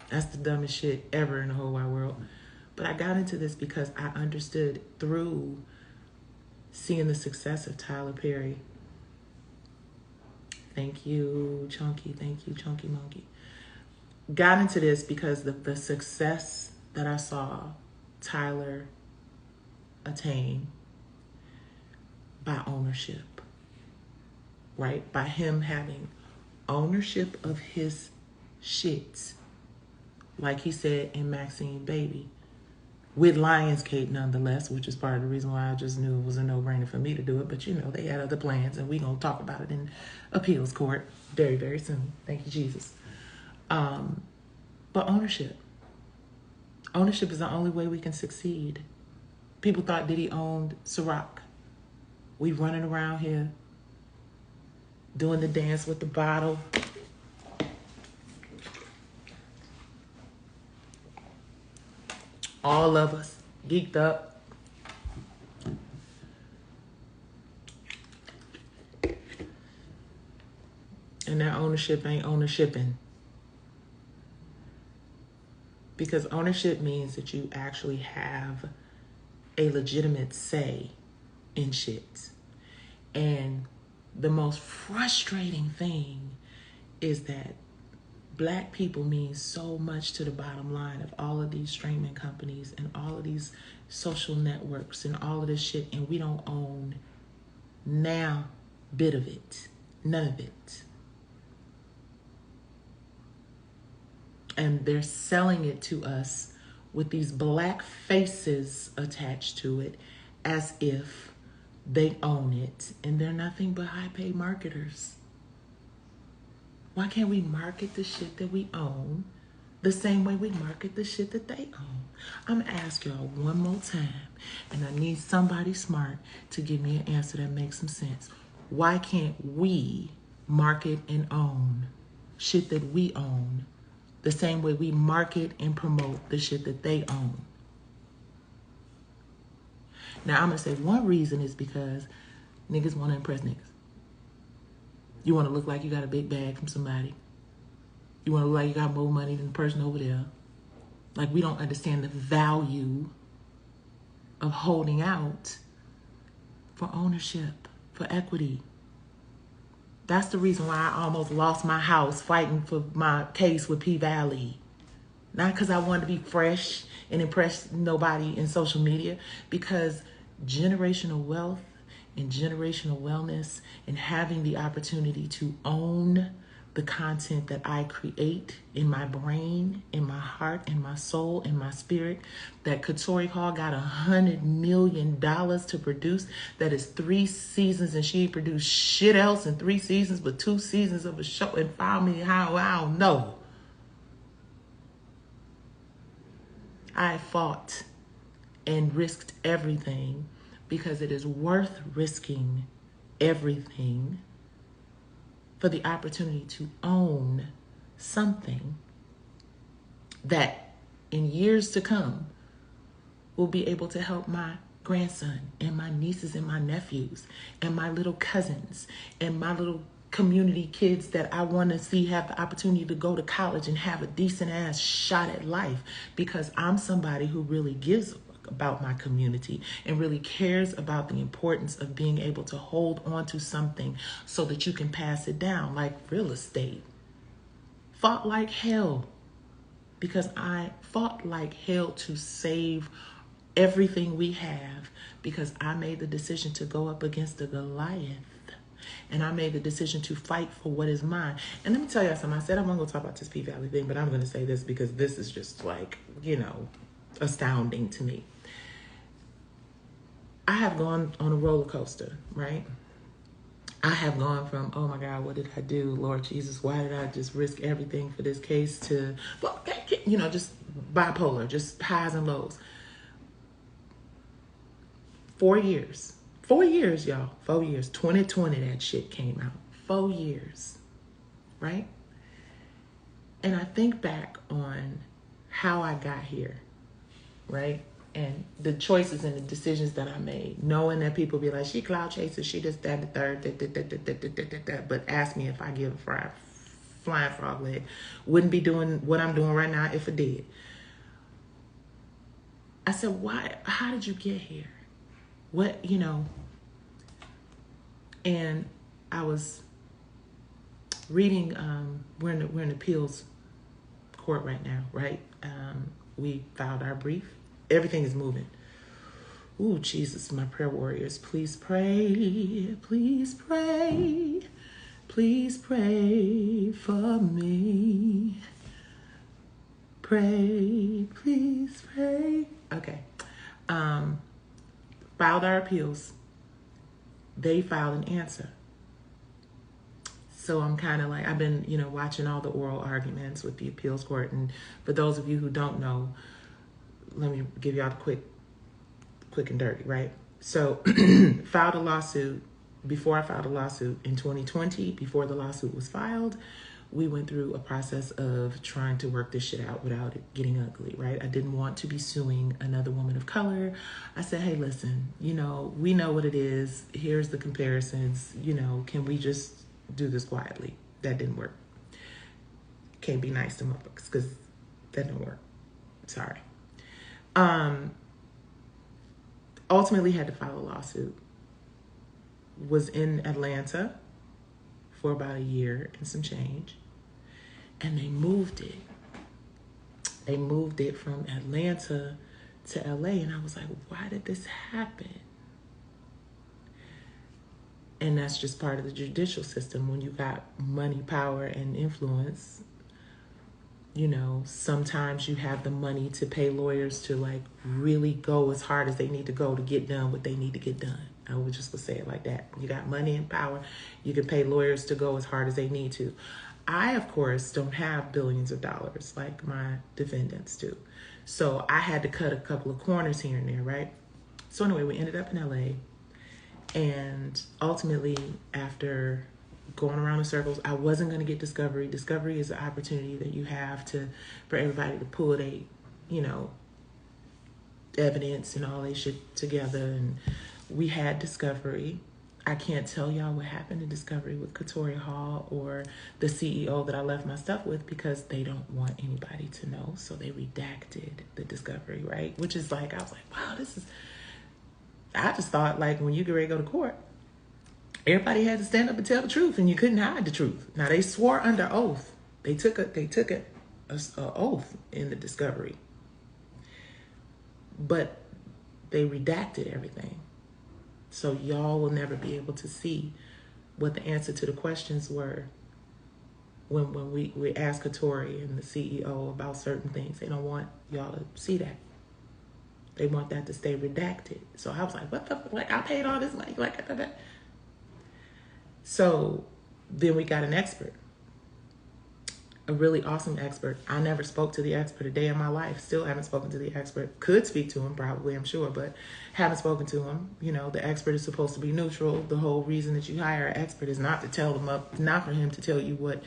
That's the dumbest shit ever in the whole wide world. But I got into this because I understood through seeing the success of Tyler Perry. Thank you, Chunky. Thank you, Chunky Monkey. Got into this because the success that I saw Tyler attain by ownership, right? By him having ownership of his shit. Like he said in Maxine Baby, with Lionsgate nonetheless, which is part of the reason why I just knew it was a no-brainer for me to do it. But they had other plans, and we're going to talk about it in appeals court very, very soon. Thank you, Jesus. But ownership. Ownership is the only way we can succeed. People thought Diddy owned Ciroc. We running around here doing the dance with the bottle. All of us geeked up. And that ownership ain't ownershiping. Because ownership means that you actually have a legitimate say in shit. And the most frustrating thing is that Black people mean so much to the bottom line of all of these streaming companies and all of these social networks and all of this shit, and we don't own now bit of it. None of it. And they're selling it to us with these black faces attached to it as if they own it, and they're nothing but high-paid marketers. Why can't we market the shit that we own the same way we market the shit that they own? I'm gonna ask y'all one more time, and I need somebody smart to give me an answer that makes some sense. Why can't we market and own shit that we own the same way we market and promote the shit that they own? Now, I'm gonna say one reason is because niggas wanna impress niggas. You wanna look like you got a big bag from somebody. You wanna look like you got more money than the person over there. Like, we don't understand the value of holding out for ownership, for equity. That's the reason why I almost lost my house fighting for my case with P-Valley. Not because I wanted to be fresh and impress nobody in social media, because generational wealth and generational wellness and having the opportunity to own the content that I create in my brain, in my heart, in my soul, in my spirit, that Katori Hall got $100 million to produce, that is 3 seasons, and she produced shit else in 3 seasons, but 2 seasons of a show and 5 million, how, I don't know. I fought and risked everything because it is worth risking everything for the opportunity to own something that in years to come will be able to help my grandson and my nieces and my nephews and my little cousins and my little community kids that I want to see have the opportunity to go to college and have a decent ass shot at life, because I'm somebody who really gives a fuck about my community and really cares about the importance of being able to hold on to something so that you can pass it down, like real estate. Fought like hell, because I fought like hell to save everything we have, because I made the decision to go up against the Goliath. And I made the decision to fight for what is mine. And let me tell you something. I said I'm going to go talk about this P-Valley thing, but I'm going to say this because this is just like, astounding to me. I have gone on a roller coaster, right? I have gone from, oh my God, what did I do? Lord Jesus, why did I just risk everything for this case, to, well, just bipolar, just highs and lows. 4 years. 4 years, y'all. 4 years. 2020, that shit came out. 4 years, right? And I think back on how I got here, right? And the choices and the decisions that I made, knowing that people be like, she cloud chases, she just that, the third, but ask me if I give a flying frog leg. Wouldn't be doing what I'm doing right now if I did. I said, why? How did you get here? What, and I was reading, we're in appeals court right now, right? We filed our brief. Everything is moving. Ooh, Jesus, my prayer warriors, please pray, please pray, please pray for me. Pray, please pray. Okay. Filed our appeals. They filed an answer. So I'm kind of like, I've been, watching all the oral arguments with the appeals court. And for those of you who don't know, let me give y'all the quick and dirty, right? So filed a lawsuit. Before I filed a lawsuit in 2020, before the lawsuit was filed, we went through a process of trying to work this shit out without it getting ugly, right? I didn't want to be suing another woman of color. I said, hey, listen, we know what it is. Here's the comparisons. Can we just do this quietly? That didn't work. Can't be nice to motherfuckers because that didn't work. Sorry. Ultimately had to file a lawsuit. Was in Atlanta for about a year and some change. And they moved it. They moved it from Atlanta to LA. And I was like, why did this happen? And that's just part of the judicial system. When you got money, power, and influence, You know, sometimes you have the money to pay lawyers to like really go as hard as they need to go to get done what they need to get done. I would just say it like that. You got money and power. You can pay lawyers to go as hard as they need to. I, of course, don't have billions of dollars like my defendants do. So I had to cut a couple of corners here and there, right? So anyway, we ended up in LA. And ultimately, after going around in circles, I wasn't going to get discovery. Discovery is an opportunity that you have for everybody to pull their, you know, evidence and all that shit together. And we had discovery. I can't tell y'all what happened in discovery with Katori Hall or the CEO that I left my stuff with because they don't want anybody to know. So they redacted the discovery, right? Which is like, I was like, wow, I just thought like when you get ready to go to court, everybody had to stand up and tell the truth, and you couldn't hide the truth. Now they swore under oath. They took an oath in the discovery, but they redacted everything. So y'all will never be able to see what the answer to the questions were when we asked Katori and the CEO about certain things. They don't want y'all to see that. They want that to stay redacted. So I was like, what the fuck? Like, I paid all this money. Like, that. So then we got an expert, a really awesome expert. I never spoke to the expert a day in my life. Still haven't spoken to the expert. Could speak to him probably, I'm sure, but haven't spoken to him. You know, the expert is supposed to be neutral. The whole reason that you hire an expert is not to tell them up, not for him to tell you what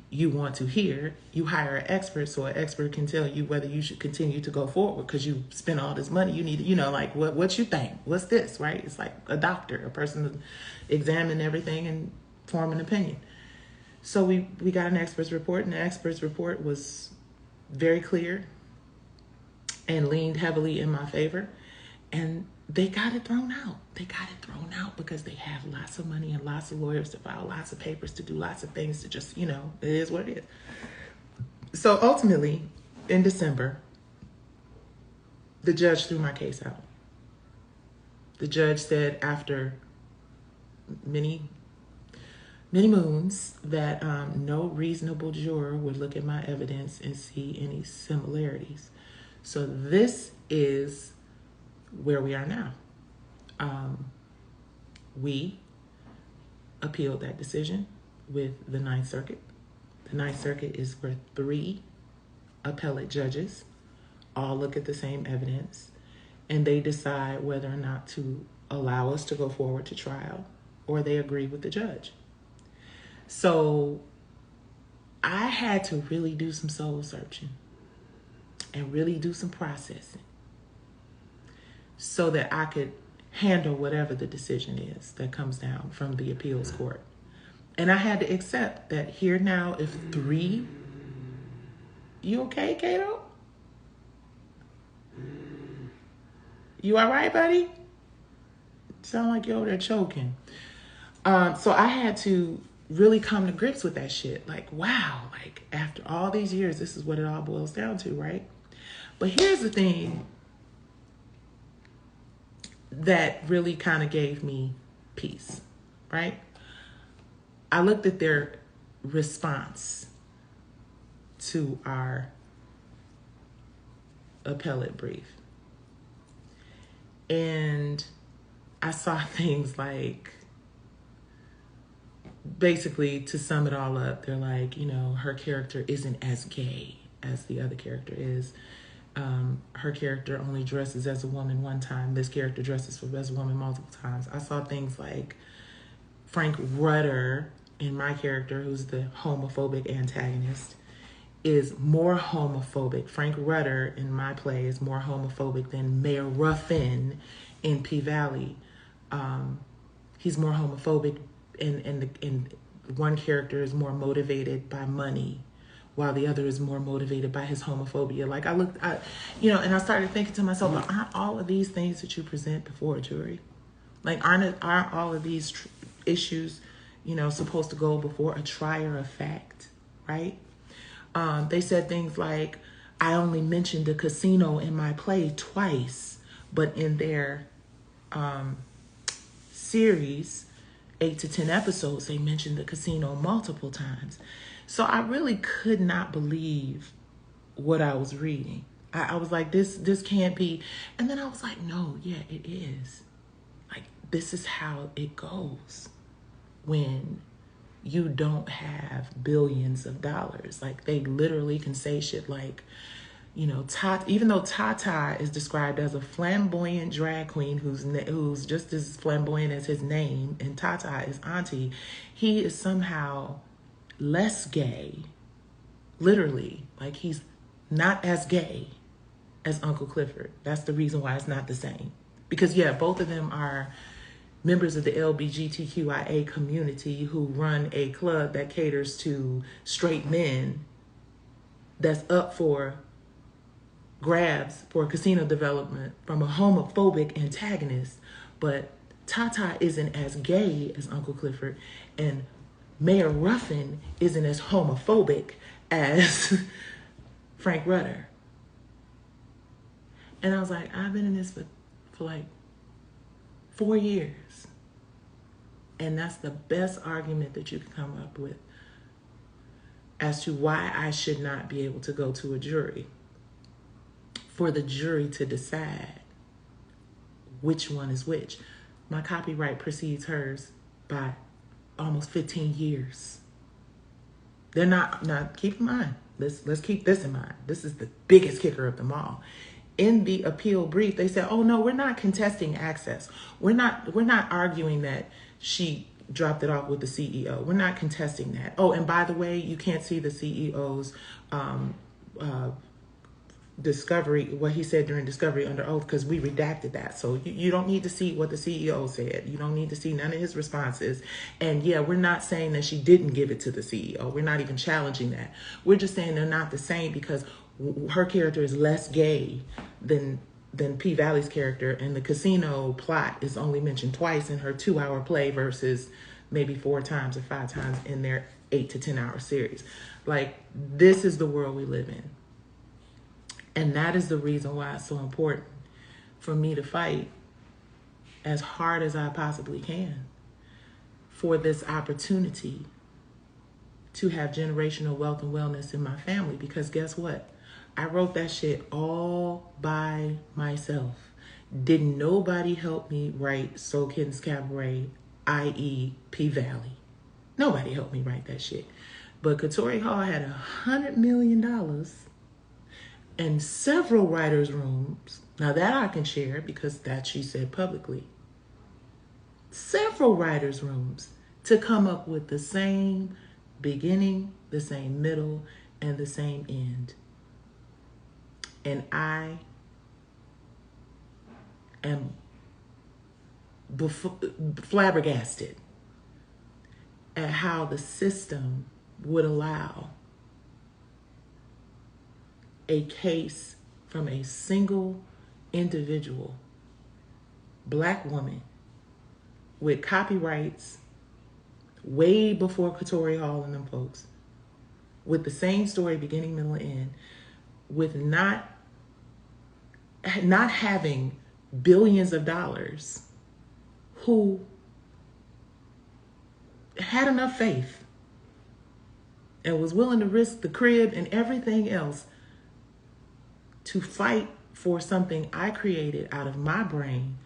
you want to hear. You hire an expert so an expert can tell you whether you should continue to go forward because you spent all this money. You need to, you know, like what you think? What's this, right? It's like a doctor, a person to examine everything and form an opinion. So we got an expert's report, and the expert's report was very clear and leaned heavily in my favor. And they got it thrown out. They got it thrown out because they have lots of money and lots of lawyers to file lots of papers to do lots of things to just, you know, it is what it is. So ultimately, in December, the judge threw my case out. The judge said after many moons that no reasonable juror would look at my evidence and see any similarities. So this is where we are now. We appealed that decision with the Ninth Circuit. The Ninth Circuit is where 3 appellate judges all look at the same evidence and they decide whether or not to allow us to go forward to trial, or they agree with the judge. So I had to really do some soul searching and really do some processing so that I could handle whatever the decision is that comes down from the appeals court. And I had to accept that here now, if 3, you okay, Kato? You all right, buddy? Sound like you're over there choking. So I had to really come to grips with that shit. Like, wow, like after all these years, this is what it all boils down to, right? But here's the thing that really kind of gave me peace, right? I looked at their response to our appellate brief, and I saw things like, basically, to sum it all up, they're like, you know, her character isn't as gay as the other character is. Her character only dresses as a woman one time. This character dresses as a woman multiple times. I saw things like Frank Rudder, in my character, who's the homophobic antagonist, is more homophobic. Frank Rudder, in my play, is more homophobic than Mayor Ruffin in P-Valley. He's more homophobic, and one character is more motivated by money, while the other is more motivated by his homophobia. Like and I started thinking to myself, well, aren't all of these things that you present before a jury? Like, aren't all of these issues, you know, supposed to go before a trier of fact, right? They said things like, I only mentioned the casino in my play twice, but in their series, 8 to 10 episodes, they mentioned the casino multiple times. So I really could not believe what I was reading. I was like, this can't be. And then I was like, no, yeah, it is. Like, this is how it goes when you don't have billions of dollars. Like, they literally can say shit like, you know, even though Tata is described as a flamboyant drag queen who's just as flamboyant as his name, and Tata is auntie, he is somehow less gay. Literally, like, he's not as gay as Uncle Clifford. That's the reason why it's not the same. Because yeah, both of them are members of the LGBTQIA community who run a club that caters to straight men that's up for grabs for casino development from a homophobic antagonist. But Tata isn't as gay as Uncle Clifford, and Mayor Ruffin isn't as homophobic as Frank Rudder. And I was like, I've been in this for like 4 years. And that's the best argument that you can come up with as to why I should not be able to go to a jury, for the jury to decide which one is which. My copyright precedes hers by almost 15 years. They're not, now keep in mind, let's keep this in mind. This is the biggest kicker of them all. In the appeal brief, they said, oh no, we're not contesting access. We're not arguing that she dropped it off with the CEO. We're not contesting that. Oh, and by the way, you can't see the CEO's discovery, what he said during discovery under oath, because we redacted that. So you don't need to see what the CEO said. You don't need to see none of his responses. And yeah, we're not saying that she didn't give it to the CEO. We're not even challenging that. We're just saying they're not the same because her character is less gay than P Valley's character, and the casino plot is only mentioned twice in her 2-hour play versus maybe 4 times or 5 times in their 8 to 10 hour series. Like, this is the world we live in. And that is the reason why it's so important for me to fight as hard as I possibly can for this opportunity to have generational wealth and wellness in my family. Because guess what? I wrote that shit all by myself. Didn't nobody help me write Soul Kittens Cabaret, i.e. P Valley. Nobody helped me write that shit. But Katori Hall had $100 million and several writers' rooms. Now that I can share because that she said publicly. Several writers' rooms to come up with the same beginning, the same middle, and the same end. And I am flabbergasted at how the system would allow a case from a single individual, Black woman, with copyrights way before Katori Hall and them folks, with the same story beginning, middle, and end, with not having billions of dollars, who had enough faith and was willing to risk the crib and everything else to fight for something I created out of my brain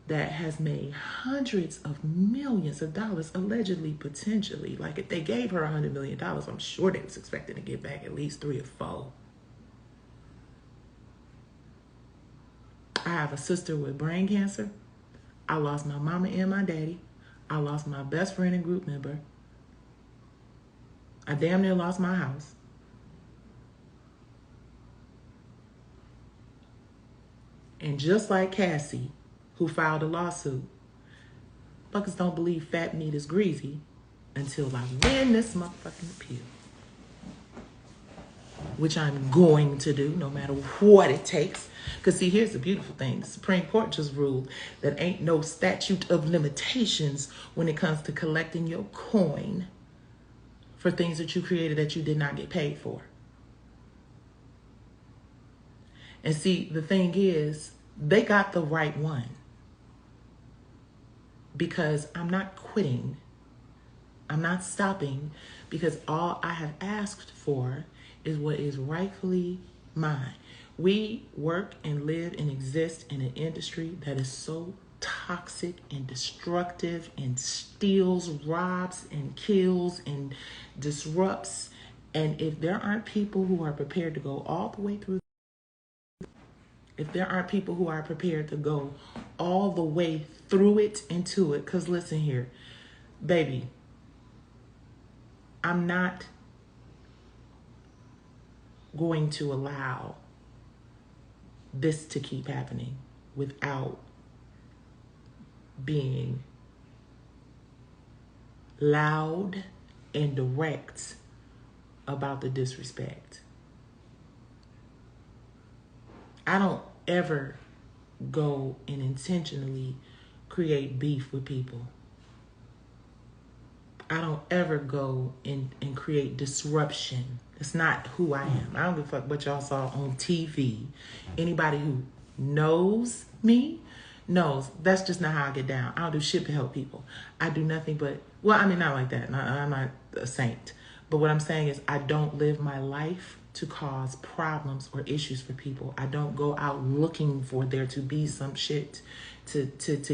that has made hundreds of millions of dollars, allegedly, potentially. Like, if they gave her $100 million, I'm sure they was expecting to get back at least 3 or 4. I have a sister with brain cancer. I lost my mama and my daddy. I lost my best friend and group member. I damn near lost my house. And just like Cassie, who filed a lawsuit, fuckers don't believe fat meat is greasy until I win this motherfucking appeal. Which I'm going to do no matter what it takes. Because see, here's the beautiful thing. The Supreme Court just ruled that ain't no statute of limitations when it comes to collecting your coin for things that you created that you did not get paid for. And see, the thing is, they got the right one. Because I'm not quitting. I'm not stopping. Because all I have asked for is what is rightfully mine. We work and live and exist in an industry that is so toxic and destructive and steals, robs and kills and disrupts. And if there aren't people who are prepared to go all the way through, if there aren't people who are prepared to go all the way through it and to it, because listen here, baby, I'm not going to allow this to keep happening without being loud and direct about the disrespect. I don't ever go and intentionally create beef with people. I don't ever go and create disruption. It's not who I am. I don't give a fuck what y'all saw on TV. Anybody who knows me knows that's just not how I get down. I don't do shit to help people. I do nothing but, well, I mean, not like that. I'm not a saint. But what I'm saying is I don't live my life to cause problems or issues for people. I don't go out looking for there to be some shit to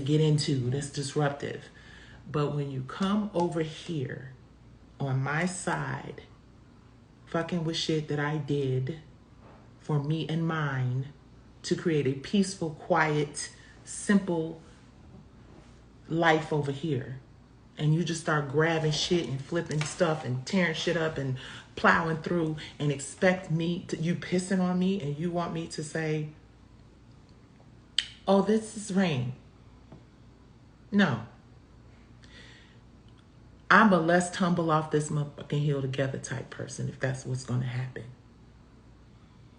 get into that's disruptive. But when you come over here on my side, fucking with shit that I did for me and mine to create a peaceful, quiet, simple life over here, and you just start grabbing shit and flipping stuff and tearing shit up and plowing through and expect me to, you pissing on me and you want me to say, oh, this is rain. No. I'm a let's tumble off this motherfucking hill together type person if that's what's going to happen.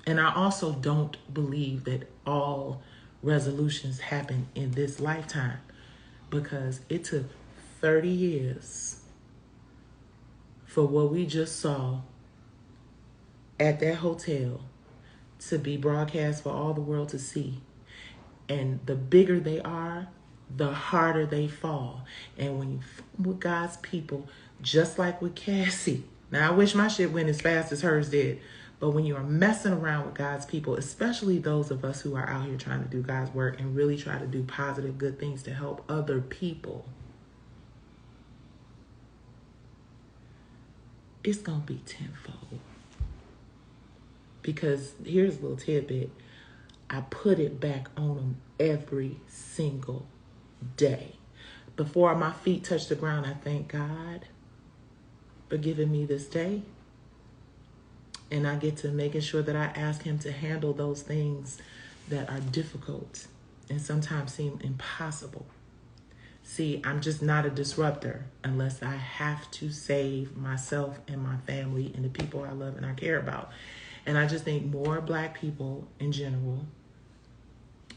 And I also don't believe that all resolutions happen in this lifetime, because it took 30 years for what we just saw at that hotel to be broadcast for all the world to see. And the bigger they are, the harder they fall. And when you with God's people, just like with Cassie, now I wish my shit went as fast as hers did, but when you are messing around with God's people, especially those of us who are out here trying to do God's work and really try to do positive, good things to help other people, it's going to be tenfold. Because here's a little tidbit. I put it back on them every single day. Before my feet touch the ground, I thank God for giving me this day. And I get to making sure that I ask him to handle those things that are difficult and sometimes seem impossible. See, I'm just not a disruptor unless I have to save myself and my family and the people I love and I care about. And I just think more Black people in general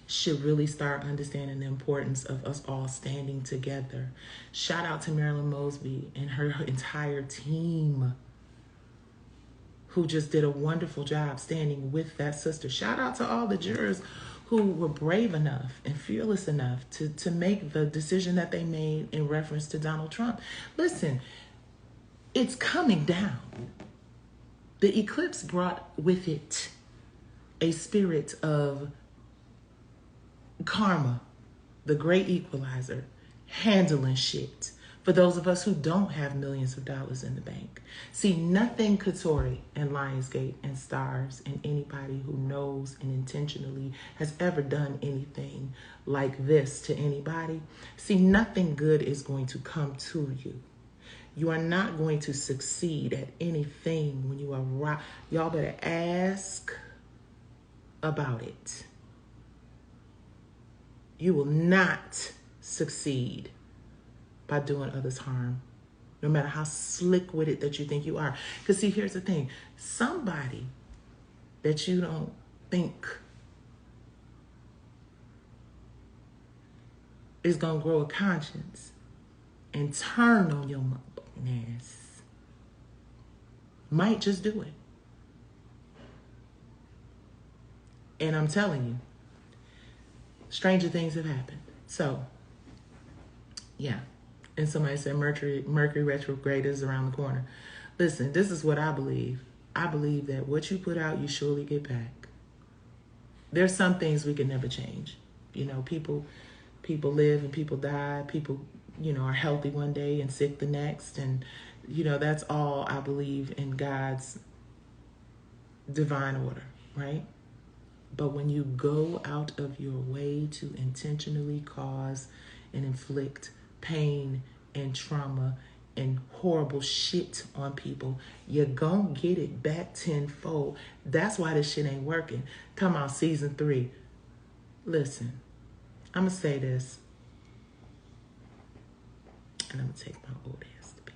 should really start understanding the importance of us all standing together. Shout out to Marilyn Mosby and her entire team who just did a wonderful job standing with that sister. Shout out to all the jurors who were brave enough and fearless enough to make the decision that they made in reference to Donald Trump. Listen, it's coming down. The eclipse brought with it a spirit of karma, the great equalizer, handling shit for those of us who don't have millions of dollars in the bank. See, nothing Katori and Lionsgate and Stars and anybody who knows and intentionally has ever done anything like this to anybody. See, nothing good is going to come to you. You are not going to succeed at anything when you are y'all better ask about it. You will not succeed by doing others harm, no matter how slick with it that you think you are. Because see, here's the thing. Somebody that you don't think is going to grow a conscience and turn on your motherfucking ass might just do it. And I'm telling you, stranger things have happened. So, yeah. And somebody said Mercury retrograde is around the corner. Listen, this is what I believe. I believe that what you put out, you surely get back. There's some things we can never change. You know, people live and people die. People, you know, are healthy one day and sick the next. And, you know, that's all I believe in God's divine order, right? But when you go out of your way to intentionally cause and inflict pain and trauma and horrible shit on people, you're gonna get it back tenfold. That's why this shit ain't working. Come on, season 3. Listen, I'm gonna say this, and I'm gonna take my old ass to bed.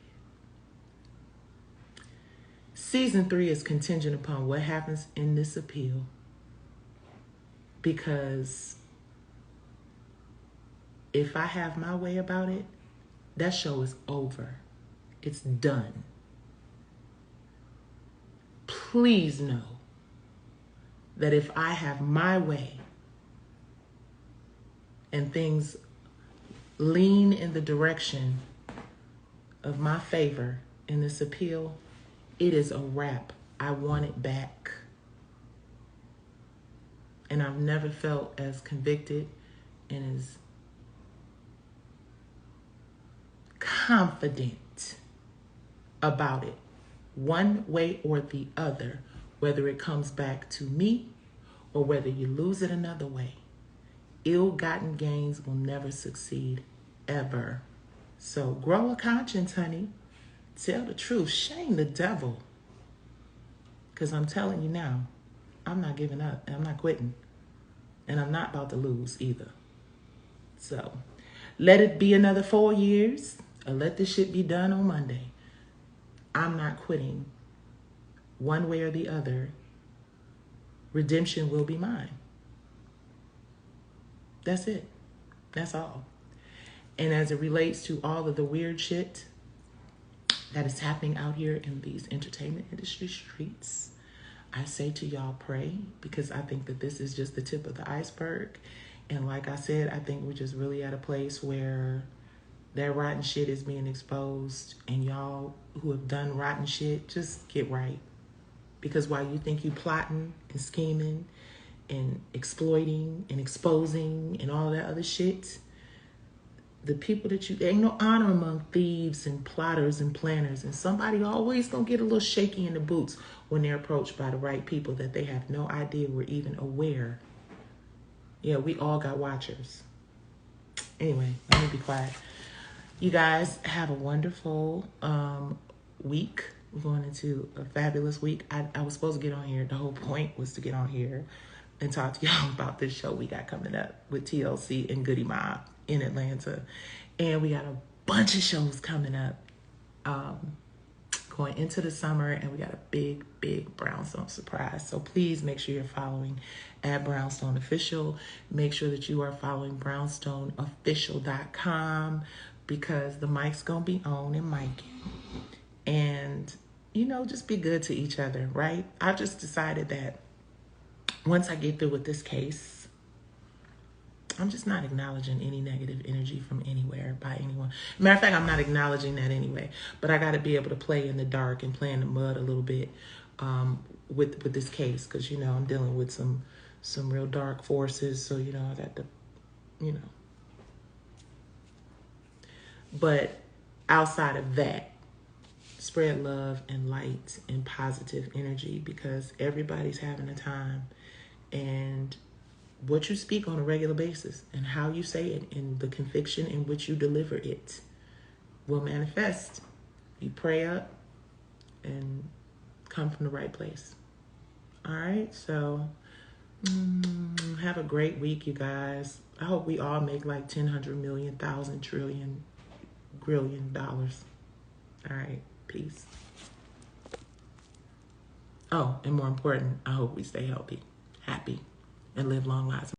Season 3 is contingent upon what happens in this appeal, because if I have my way about it, that show is over. It's done. Please know that if I have my way and things lean in the direction of my favor in this appeal, it is a wrap. I want it back. And I've never felt as convicted and as confident about it, one way or the other, whether it comes back to me or whether you lose it another way. Ill-gotten gains will never succeed, ever. So grow a conscience, honey. Tell the truth. Shame the devil. Because I'm telling you now, I'm not giving up. And I'm not quitting. And I'm not about to lose either. So let it be another 4 years, or let this shit be done on Monday. I'm not quitting. One way or the other, redemption will be mine. That's it. That's all. And as it relates to all of the weird shit that is happening out here in these entertainment industry streets, I say to y'all, pray, because I think that this is just the tip of the iceberg. And like I said, I think we're just really at a place where that rotten shit is being exposed, and y'all who have done rotten shit, just get right. Because while you think you plotting and scheming and exploiting and exposing and all that other shit, the people that there ain't no honor among thieves and plotters and planners. And somebody always gonna get a little shaky in the boots when they're approached by the right people that they have no idea were even aware. Yeah, we all got watchers. Anyway, let me be quiet. You guys have a wonderful week. We're going into a fabulous week. I was supposed to get on here. The whole point was to get on here and talk to y'all about this show we got coming up with TLC and Goody Mob in Atlanta. And we got a bunch of shows coming up going into the summer, and we got a big, big Brownstone surprise. So please make sure you're following at Brownstone Official. Make sure that you are following brownstoneofficial.com, because the mic's gonna be on and micing. And, you know, just be good to each other, right? I've just decided that once I get through with this case, I'm just not acknowledging any negative energy from anywhere by anyone. Matter of fact, I'm not acknowledging that anyway. But I got to be able to play in the dark and play in the mud a little bit with this case, because, you know, I'm dealing with some real dark forces. So, you know, I got to, you know. But outside of that, spread love and light and positive energy, because everybody's having a time. And what you speak on a regular basis and how you say it and the conviction in which you deliver it will manifest. You pray up and come from the right place. All right, so have a great week, you guys. I hope we all make like 10, 100 million, 1,000, trillion, grillion dollars. All right, peace. Oh, and more important, I hope we stay healthy, happy, and live long lives.